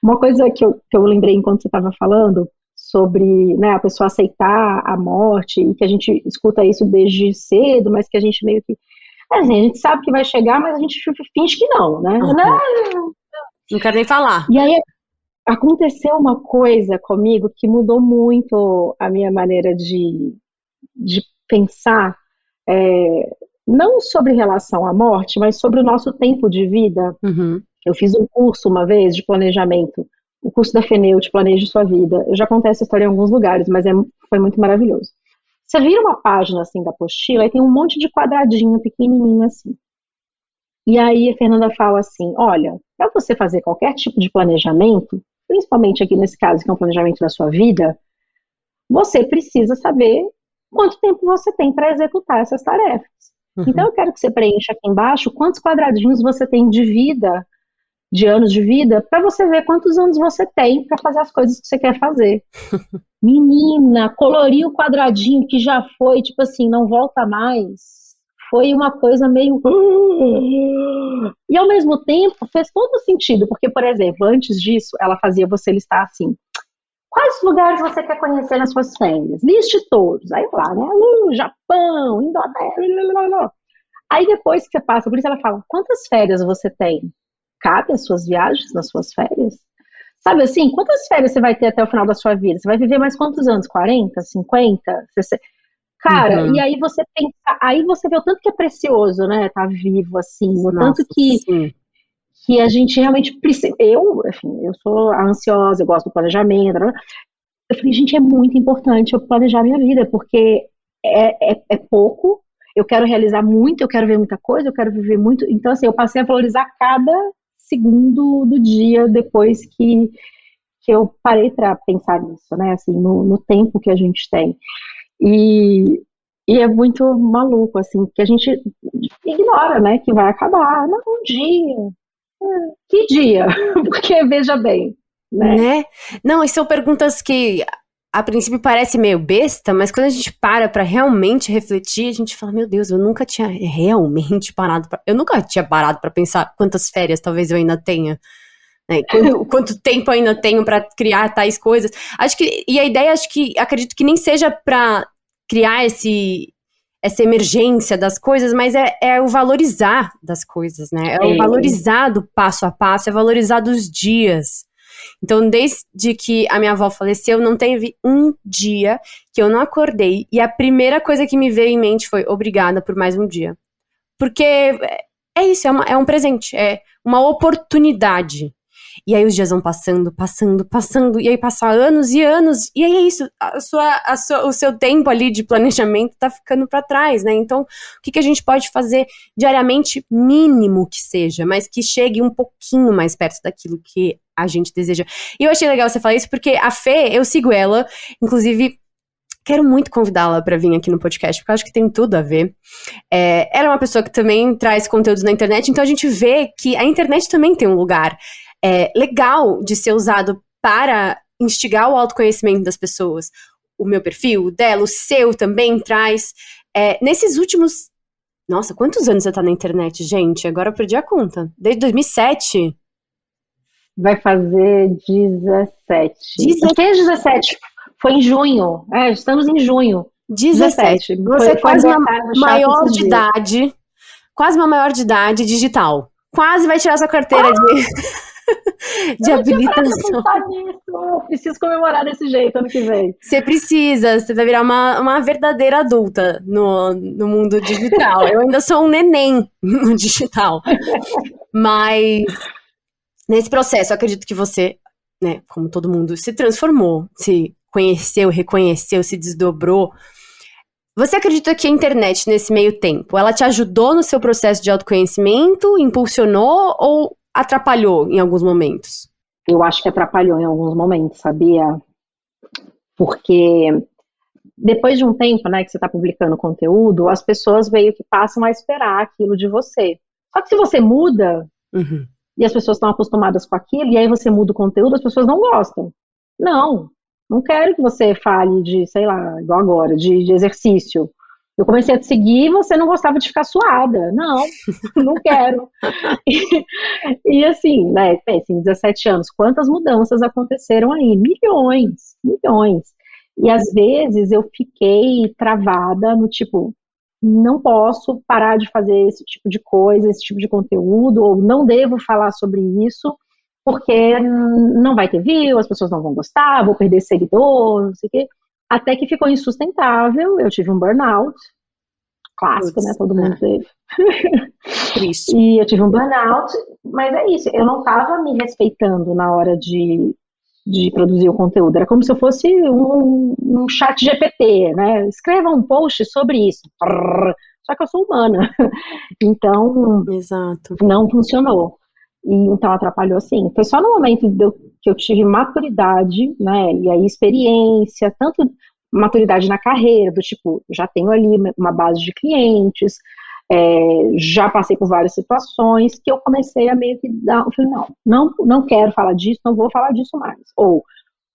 Uma coisa que eu lembrei enquanto você estava falando sobre, né, a pessoa aceitar a morte, e que a gente escuta isso desde cedo, mas que a gente meio que. Assim, a gente sabe que vai chegar, mas a gente finge que não, né? Uhum. Não quero nem falar. E aí aconteceu uma coisa comigo que mudou muito a minha maneira de pensar, não sobre relação à morte, mas sobre o nosso tempo de vida. Uhum. Eu fiz um curso uma vez de planejamento, o curso da FENEU de Planeje Sua Vida. Eu já contei essa história em alguns lugares, mas foi muito maravilhoso. Você vira uma página assim da apostila e tem um monte de quadradinho pequenininho assim. E aí a Fernanda fala assim, olha, para você fazer qualquer tipo de planejamento, principalmente aqui nesse caso que é um planejamento da sua vida, você precisa saber quanto tempo você tem para executar essas tarefas. Então Uhum. eu quero que você preencha aqui embaixo quantos quadradinhos você tem de vida, de anos de vida, para você ver quantos anos você tem para fazer as coisas que você quer fazer. Menina, colorir o quadradinho que já foi, tipo assim, não volta mais. Foi uma coisa meio. E ao mesmo tempo fez todo sentido, porque, por exemplo, antes disso, ela fazia você listar assim: quais lugares você quer conhecer nas suas férias? Liste todos. Aí lá, né? Japão, Indonésia, blá, blá, blá. Aí depois que você passa por isso, ela fala: quantas férias você tem? Cabe as suas viagens nas suas férias? Sabe assim, quantas férias você vai ter até o final da sua vida? Você vai viver mais quantos anos? 40, 50? Cara, e Uhum. aí você pensa, aí você vê o tanto que é precioso, né? Tá vivo, assim, o tanto Nossa, sim. que a gente realmente precisa. Eu, enfim, eu sou ansiosa, eu gosto do planejamento. Né? Eu falei, gente, é muito importante eu planejar minha vida, porque é pouco, eu quero realizar muito, eu quero ver muita coisa, eu quero viver muito. Então, assim, eu passei a valorizar cada segundo do dia depois que eu parei para pensar nisso, né? Assim, no tempo que a gente tem. E, e é muito maluco, assim, que a gente ignora, né? Que vai acabar. Não, um dia. Que dia? Porque, veja bem, né? Né? Não, e são perguntas que a princípio parece meio besta, mas quando a gente para pra realmente refletir, a gente fala, meu Deus, eu nunca tinha realmente parado eu nunca tinha parado pra pensar quantas férias talvez eu ainda tenha, né? Quanto tempo eu ainda tenho pra criar tais coisas. Acho que, e a ideia, acredito que nem seja pra criar essa emergência das coisas, mas é o valorizar das coisas, né? É o valorizar do passo a passo, é valorizar dos dias. Então, desde que a minha avó faleceu, não teve um dia que eu não acordei e a primeira coisa que me veio em mente foi obrigada por mais um dia. Porque é isso, é um presente, é uma oportunidade. E aí os dias vão passando, passando, passando, e aí passam anos e anos, e aí é isso, o seu tempo ali de planejamento tá ficando para trás, né? Então, o que a gente pode fazer diariamente, mínimo que seja, mas que chegue um pouquinho mais perto daquilo que a gente deseja. E eu achei legal você falar isso, porque a Fê, eu sigo ela, inclusive, quero muito convidá-la para vir aqui no podcast, porque eu acho que tem tudo a ver. Ela é uma pessoa que também traz conteúdos na internet, então a gente vê que a internet também tem um lugar legal de ser usado para instigar o autoconhecimento das pessoas. O meu perfil, o dela, o seu também traz. Nesses últimos... Nossa, quantos anos você tá na internet, gente? Agora eu perdi a conta. Desde 2007? Vai fazer 17. Acho que é 17. Foi em junho. Estamos em junho. 17. Você é quase uma maior de idade. Quase uma maior de idade digital. Quase vai tirar sua carteira de habilitação. Eu preciso comemorar desse jeito ano que vem. Você precisa, você vai virar uma verdadeira adulta no mundo digital. Eu ainda sou um neném no digital. Mas nesse processo, eu acredito que você, né, como todo mundo, se transformou, se conheceu, reconheceu, se desdobrou. Você acredita que a internet, nesse meio tempo, ela te ajudou no seu processo de autoconhecimento, impulsionou ou atrapalhou em alguns momentos? Eu acho que atrapalhou em alguns momentos, sabia? Porque depois de um tempo, né, que você está publicando conteúdo, as pessoas meio que passam a esperar aquilo de você. Só que se você muda, e as pessoas estão acostumadas com aquilo, e aí você muda o conteúdo, as pessoas não gostam. Não quero que você fale de, sei lá, igual agora, de exercício. Eu comecei a te seguir e você não gostava de ficar suada. Não quero. E assim, né, pense, em 17 anos, quantas mudanças aconteceram aí? Milhões, milhões. E às vezes eu fiquei travada no tipo, não posso parar de fazer esse tipo de coisa, esse tipo de conteúdo, ou não devo falar sobre isso, porque não vai ter view, as pessoas não vão gostar, vou perder seguidor, não sei o quê. Até que ficou insustentável, eu tive um burnout, clássico, né, todo mundo teve. Triste. E eu tive um burnout, mas é isso, eu não estava me respeitando na hora de produzir o conteúdo, era como se eu fosse um chat GPT, né, escreva um post sobre isso, só que eu sou humana, então Exato. não funcionou. E então atrapalhou sim. Foi só no momento que eu tive maturidade, né, e aí experiência, tanto maturidade na carreira, do tipo, já tenho ali uma base de clientes, já passei por várias situações, que eu comecei a meio que dar, eu falei, não quero falar disso, não vou falar disso mais. Ou,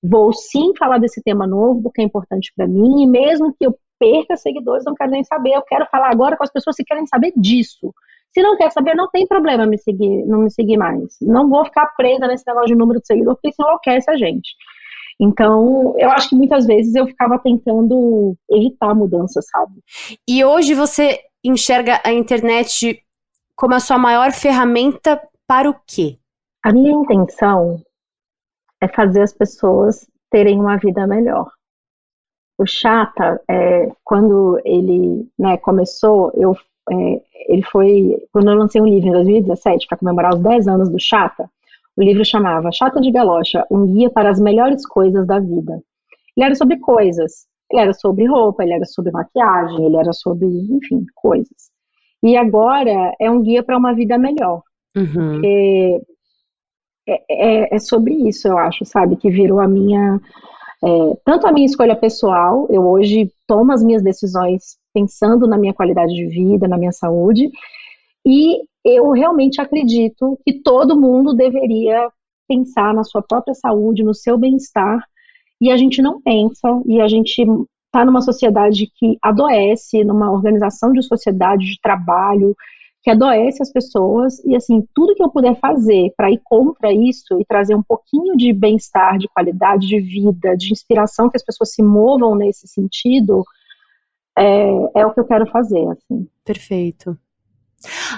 vou sim falar desse tema novo, porque é importante para mim, e mesmo que eu perca seguidores, não quero nem saber, eu quero falar agora com as pessoas que querem saber disso. Se não quer saber, não tem problema não me seguir mais. Não vou ficar presa nesse negócio de número de seguidor, porque isso enlouquece a gente. Então, eu acho que muitas vezes eu ficava tentando evitar mudanças, sabe? E hoje você enxerga a internet como a sua maior ferramenta para o quê? A minha intenção é fazer as pessoas terem uma vida melhor. O Chata, quando ele, né, começou, ele foi, quando eu lancei um livro em 2017 para comemorar os 10 anos do Chata, o livro chamava Chata de Galocha, um guia para as melhores coisas da vida. Ele era sobre coisas, ele era sobre roupa, ele era sobre maquiagem, ele era sobre, enfim, coisas. E agora é um guia para uma vida melhor. Porque é sobre isso, eu acho, sabe, que virou tanto a minha escolha pessoal, eu hoje tomo as minhas decisões pensando na minha qualidade de vida, na minha saúde, E eu realmente acredito que todo mundo deveria pensar na sua própria saúde, no seu bem-estar, e a gente não pensa, e a gente está numa sociedade que adoece, numa organização de sociedade, de trabalho, que adoece as pessoas, e assim, tudo que eu puder fazer para ir contra isso e trazer um pouquinho de bem-estar, de qualidade de vida, de inspiração, que as pessoas se movam nesse sentido, é o que eu quero fazer, assim. Perfeito.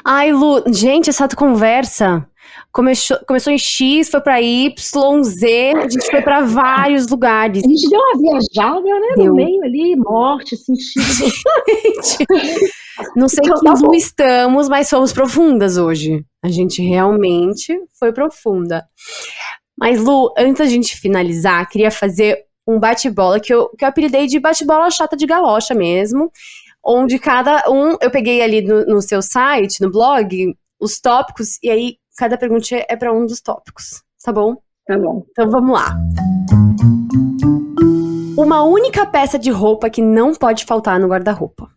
Ai, Lu, gente, essa conversa começou em X, foi pra Y, Z, a gente foi pra vários lugares. A gente deu uma viajada, né, Deu. no meio ali, morte, sentido. Não sei Então, que tá Lu bom. estamos, mas fomos profundas hoje. A gente realmente foi profunda. Mas, Lu, antes da gente finalizar, queria fazer um bate-bola que eu apelidei de bate-bola chata de galocha mesmo, onde cada um, eu peguei ali no seu site, no blog, os tópicos, e aí cada pergunta é para um dos tópicos, tá bom? Tá bom. Então vamos lá. Uma única peça de roupa que não pode faltar no guarda-roupa.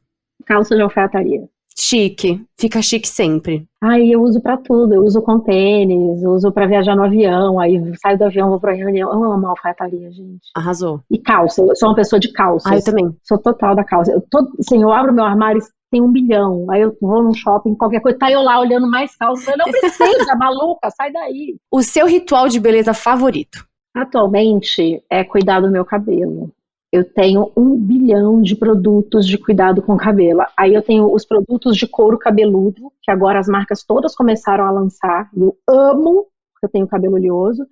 Calça de alfaiataria. Chique, fica chique sempre. Aí eu uso pra tudo, eu uso com tênis, uso pra viajar no avião, aí saio do avião, vou pra reunião, eu amo a alfaiataria, gente. Arrasou. E calça, eu sou uma pessoa de calças. Ah, eu também. Sou total da calça. Assim, eu abro meu armário, tem 1 bilhão, aí eu vou num shopping, qualquer coisa, tá eu lá olhando mais calça, eu não precisa, maluca, sai daí. O seu ritual de beleza favorito? Atualmente é cuidar do meu cabelo. Eu tenho 1 bilhão de produtos de cuidado com cabelo. Aí eu tenho os produtos de couro cabeludo, que agora as marcas todas começaram a lançar. Eu amo, porque eu tenho cabelo oleoso.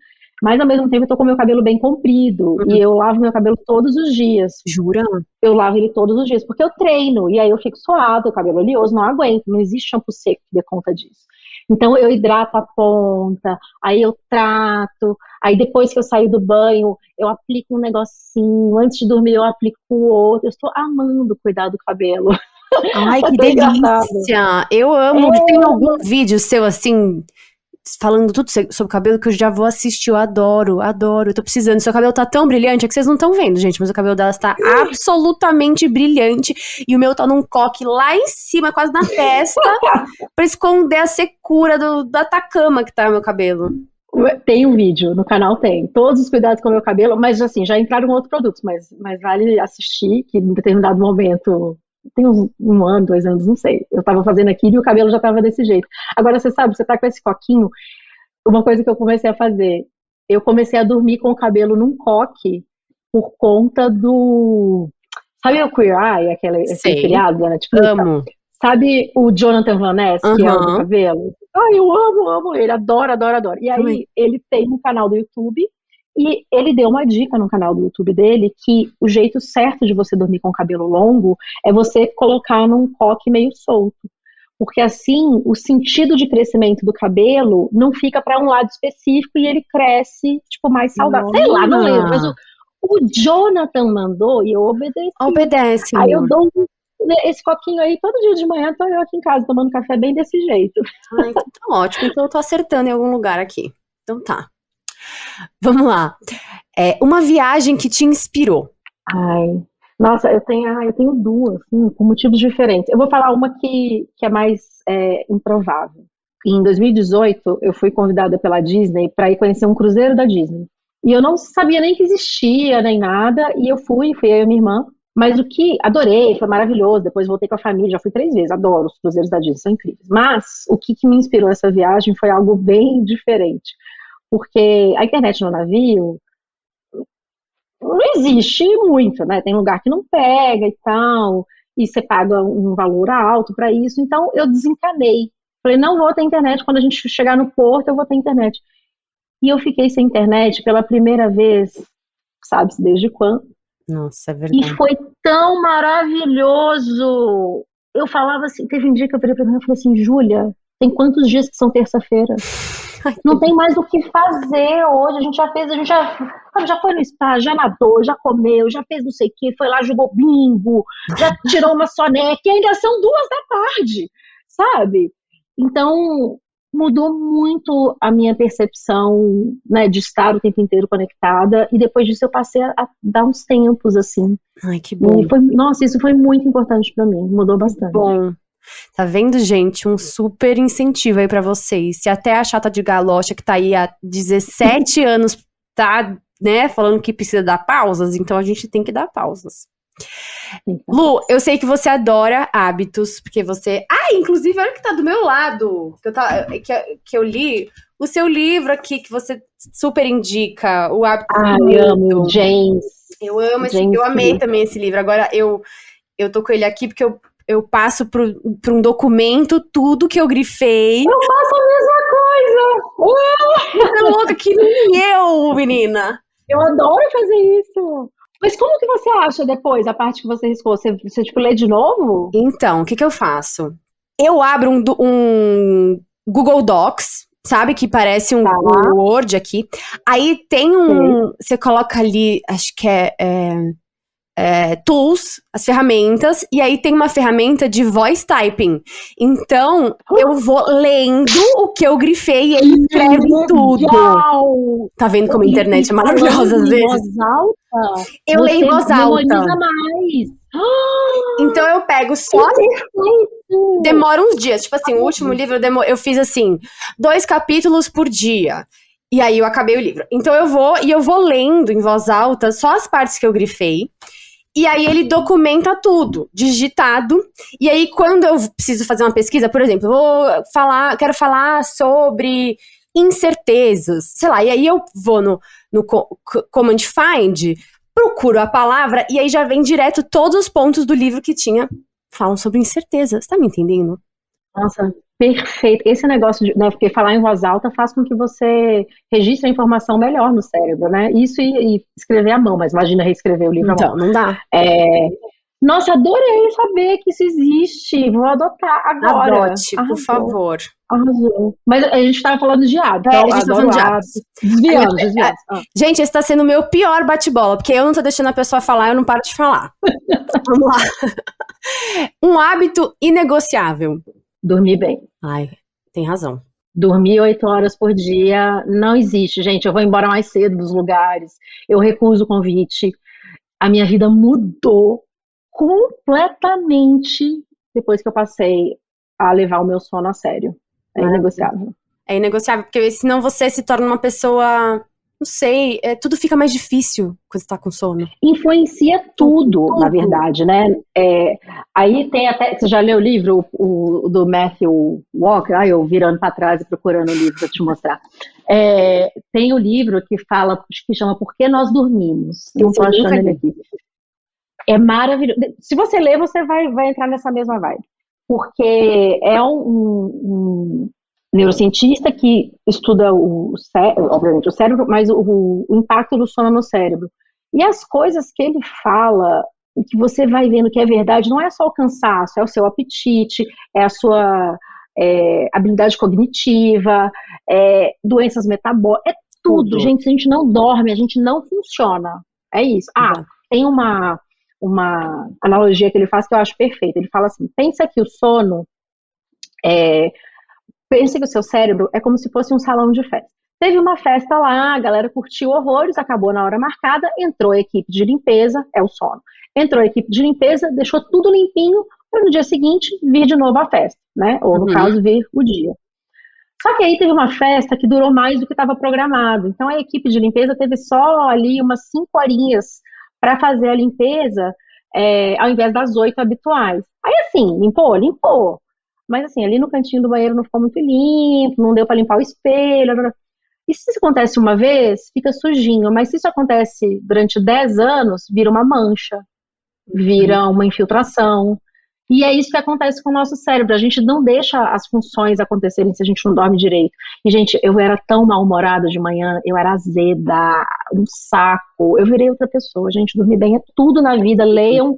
Mas ao mesmo tempo eu tô com meu cabelo bem comprido. E eu lavo meu cabelo todos os dias. Jura? Eu lavo ele todos os dias, porque eu treino. E aí eu fico suado, o cabelo oleoso, não aguento. Não existe shampoo seco que dê conta disso. Então eu hidrato a ponta, aí eu trato, aí depois que eu saio do banho, eu aplico um negocinho, antes de dormir eu aplico o outro. Eu estou amando cuidar do cabelo. Ai, que Tá engraçado. delícia! Eu amo. Tem algum vídeo seu assim, falando tudo sobre cabelo que eu já vou assistir? Eu adoro, adoro. Eu tô precisando. Seu cabelo tá tão brilhante, é que vocês não estão vendo, gente, mas o cabelo dela está absolutamente brilhante. E o meu tá num coque lá em cima, quase na testa, pra esconder a secura da Atacama que tá o meu cabelo. Tem um vídeo, no canal tem, todos os cuidados com o meu cabelo, mas assim, já entraram outros produtos, mas vale assistir, que em determinado momento, tem uns 1 ano, 2 anos, não sei, eu tava fazendo aquilo e o cabelo já tava desse jeito. Agora você sabe, você tá com esse coquinho, uma coisa que eu comecei a fazer, eu comecei a dormir com o cabelo num coque, por conta do, sabe o Queer Eye, aquele seriado da Netflix? Amo. Sabe o Jonathan Van Ness, que é o do cabelo? Ai, eu amo ele, adoro. E aí, Também. ele tem um canal do YouTube, e ele deu uma dica no canal do YouTube dele, que o jeito certo de você dormir com o cabelo longo é você colocar num coque meio solto. Porque assim, o sentido de crescimento do cabelo não fica para um lado específico e ele cresce, tipo, mais saudável. Sei lá, não lembro, mas o Jonathan mandou e eu obedeci. Obedece, Aí eu amor. dou esse coquinho aí, todo dia de manhã, tô eu aqui em casa tomando café bem desse jeito. Ai, então tá ótimo. Então eu tô acertando em algum lugar aqui. Então tá. Vamos lá. Uma viagem que te inspirou. Ai, nossa, eu tenho 2, com motivos diferentes. Eu vou falar uma que é mais improvável. Em 2018, eu fui convidada pela Disney para ir conhecer um cruzeiro da Disney. E eu não sabia nem que existia, nem nada, e eu fui eu e minha irmã. Mas o que adorei, foi maravilhoso. Depois voltei com a família, já fui 3 vezes, adoro os cruzeiros da Disney, são incríveis. Mas o que me inspirou essa viagem foi algo bem diferente. Porque a internet no navio não existe muito, né? Tem lugar que não pega e tal, e você paga um valor alto para isso. Então eu desencanei. Falei, não vou ter internet, quando a gente chegar no porto eu vou ter internet. E eu fiquei sem internet pela primeira vez, sabe-se desde quando? Nossa, é verdade. E foi tão maravilhoso. Eu falava assim, teve um dia que eu virei pra mim e falei assim, Júlia, tem quantos dias que são terça-feira? Não tem mais o que fazer hoje. A gente já foi no spa, já nadou, já comeu, já fez não sei o que, foi lá, jogou bingo, já tirou uma soneca e ainda são 2 da tarde, sabe? Então mudou muito a minha percepção, né, de estar o tempo inteiro conectada, e depois disso eu passei a dar uns tempos, assim. Ai, que bom. Nossa, isso foi muito importante pra mim, mudou bastante. Bom. Tá vendo, gente? Um super incentivo aí pra vocês. Se até a chata de galocha, que tá aí há 17 anos, tá, né, falando que precisa dar pausas, então a gente tem que dar pausas. Lu, eu sei que você adora hábitos, porque você... Ah, inclusive, olha que tá do meu lado, que eu li o seu livro aqui, que você super indica, O Hábito do Eu amo, James. Eu amo James eu amei Clear. também esse livro. Agora, eu tô com ele aqui porque eu passo por um documento tudo que eu grifei. Eu faço a mesma coisa! Você é louca que nem eu, menina! Eu adoro fazer isso! Mas como que você acha depois, a parte que você riscou? Você tipo, lê de novo? Então, o que eu faço? Eu abro um Google Docs, sabe? Que parece um Word aqui. Aí tem você coloca ali, acho que tools, as ferramentas, e aí tem uma ferramenta de voice typing. Então, eu vou lendo o que eu grifei e ele escreve tudo. Tá vendo como a internet é maravilhosa às vezes? Em voz alta? Eu leio em voz alta. Memoriza mais. Então eu pego só... Demora uns dias. Tipo assim, o último livro eu fiz assim, 2 capítulos por dia. E aí eu acabei o livro. Então eu vou lendo em voz alta só as partes que eu grifei. E aí ele documenta tudo, digitado. E aí quando eu preciso fazer uma pesquisa, por exemplo, quero falar sobre incertezas, sei lá. E aí eu vou no Command Find, procuro a palavra e aí já vem direto todos os pontos do livro que falam sobre incerteza. Você tá me entendendo? Nossa, perfeito. Esse negócio de, né, porque falar em voz alta faz com que você registre a informação melhor no cérebro, né? Isso e escrever à mão, mas imagina reescrever o livro à mão. Então, não dá. Nossa, adorei saber que isso existe. Vou adotar agora. Adote, por favor. Arrasou. Mas a gente estava falando de hábito. A gente tá falando de hábitos. Desviando. Gente, esse tá sendo o meu pior bate-bola, porque eu não tô deixando a pessoa falar, eu não paro de falar. Vamos lá. Um hábito inegociável. Dormir bem. Ai, tem razão. Dormir 8 horas por dia não existe, gente. Eu vou embora mais cedo dos lugares. Eu recuso o convite. A minha vida mudou completamente depois que eu passei a levar o meu sono a sério. É inegociável. É inegociável, porque senão você se torna uma pessoa, não sei, tudo fica mais difícil quando você tá com sono. Influencia tudo, na verdade, né? Aí tem até, você já leu o livro o do Matthew Walker? Eu virando para trás e procurando o livro para te mostrar. Tem o livro que chama Por que Nós Dormimos? Não tô achando ele aqui. É maravilhoso. Se você ler, você vai entrar nessa mesma vibe. Porque é um neurocientista que estuda obviamente o cérebro, mas o impacto do sono no cérebro. E as coisas que ele fala, e que você vai vendo que é verdade, não é só o cansaço, é o seu apetite, é a sua habilidade cognitiva, doenças metabólicas, é tudo. Gente, se a gente não dorme, a gente não funciona. É isso. Tem uma analogia que ele faz que eu acho perfeita. Ele fala assim, pensa que o sono, pensa que o seu cérebro é como se fosse um salão de festa. Teve uma festa lá, a galera curtiu horrores, acabou na hora marcada, entrou a equipe de limpeza, é o sono. Entrou a equipe de limpeza, deixou tudo limpinho, para no dia seguinte vir de novo a festa, né? Ou no caso, vir o dia. Só que aí teve uma festa que durou mais do que estava programado. Então a equipe de limpeza teve só ali umas 5 horinhas para fazer a limpeza, ao invés das 8 habituais. Aí assim, limpou. Mas assim, ali no cantinho do banheiro não ficou muito limpo, não deu para limpar o espelho. E se isso acontece uma vez, fica sujinho. Mas se isso acontece durante 10 anos, vira uma mancha, vira uma infiltração. E é isso que acontece com o nosso cérebro. A gente não deixa as funções acontecerem se a gente não dorme direito. E, gente, eu era tão mal-humorada de manhã, eu era azeda, um saco. Eu virei outra pessoa, gente. Dormir bem é tudo na vida. Leiam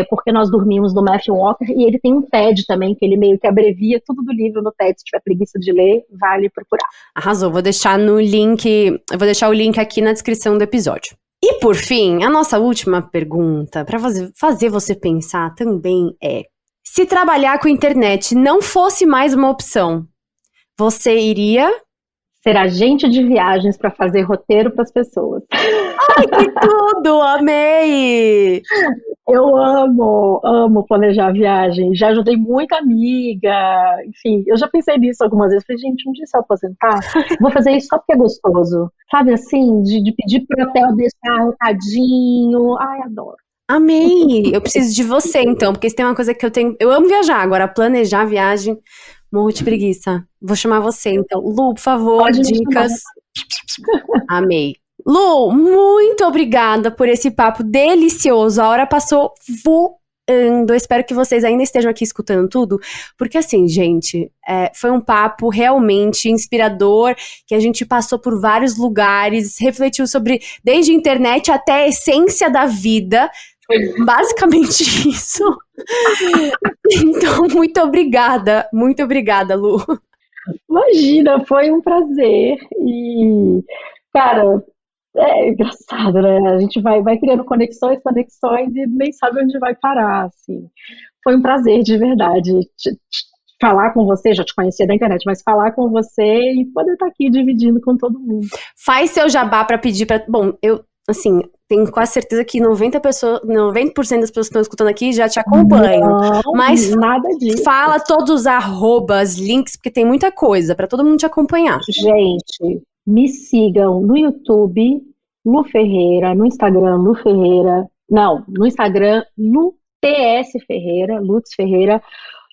Porque Nós Dormimos, do Matthew Walker. E ele tem um TED também, que ele meio que abrevia tudo do livro no TED. Se tiver preguiça de ler, vale procurar. Arrasou. Vou deixar o link aqui na descrição do episódio. E por fim, a nossa última pergunta, para fazer você pensar também se trabalhar com internet não fosse mais uma opção, você iria? ser agente de viagens para fazer roteiro para as pessoas. Ai, que tudo! Amei! Eu amo planejar viagem. Já ajudei muita amiga. Enfim, eu já pensei nisso algumas vezes. Falei, gente, um dia se eu aposentar, vou fazer isso só porque é gostoso. Sabe assim, de pedir pro hotel deixar arrumadinho. Ai, adoro. Amei! Eu preciso de você, então, porque se tem uma coisa que eu tenho. Eu amo viajar, agora planejar a viagem, morro de preguiça. Vou chamar você, então. Lu, por favor, Pode me chamar. dicas. Amei. Lu, muito obrigada por esse papo delicioso. A hora passou voando. Eu espero que vocês ainda estejam aqui escutando tudo, porque assim, gente, foi um papo realmente inspirador, que a gente passou por vários lugares, refletiu sobre, desde a internet até a essência da vida. Foi basicamente isso. Então, muito obrigada, Lu. Imagina, foi um prazer. E, cara, é engraçado, né? A gente vai criando conexões e nem sabe onde vai parar, assim. Foi um prazer, de verdade, falar com você, já te conhecia da internet, mas falar com você e poder estar aqui dividindo com todo mundo. Faz seu jabá pra pedir pra... Bom, eu, assim, tenho quase certeza que 90% das pessoas que estão escutando aqui já te acompanham. Não, Mas nada disso. fala todos os arrobas, links, porque tem muita coisa pra todo mundo te acompanhar. Gente, me sigam no YouTube, Lu Ferreira, no Instagram, Lu Ferreira. Não, no Instagram, Lu TS Ferreira, Lutz Ferreira.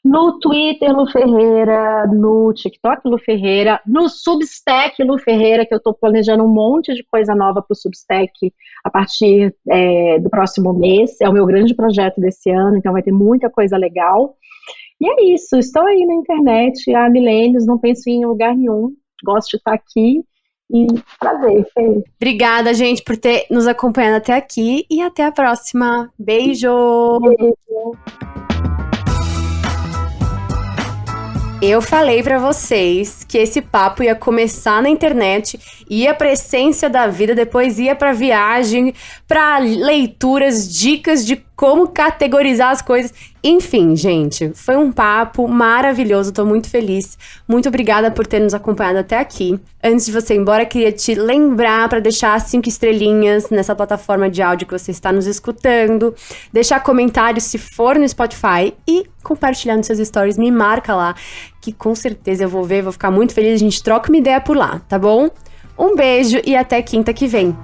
No Twitter, Lu Ferreira, no TikTok, Lu Ferreira, no Substack, Lu Ferreira, que eu estou planejando um monte de coisa nova para o Substack a partir do próximo mês. É o meu grande projeto desse ano, então vai ter muita coisa legal. E é isso, estou aí na internet há milênios, não penso em lugar nenhum, gosto de estar aqui e prazer, Fê. Obrigada, gente, por ter nos acompanhado até aqui e até a próxima. Beijo! Beijo. Eu falei pra vocês que esse papo ia começar na internet, ia pra essência da vida, depois ia pra viagem, pra leituras, dicas de como categorizar as coisas. Enfim, gente, foi um papo maravilhoso, tô muito feliz. Muito obrigada por ter nos acompanhado até aqui. Antes de você ir embora, queria te lembrar para deixar 5 estrelinhas nessa plataforma de áudio que você está nos escutando, deixar comentários se for no Spotify e compartilhar nos seus stories, me marca lá, que com certeza eu vou ver, vou ficar muito feliz, a gente troca uma ideia por lá, tá bom? Um beijo e até quinta que vem.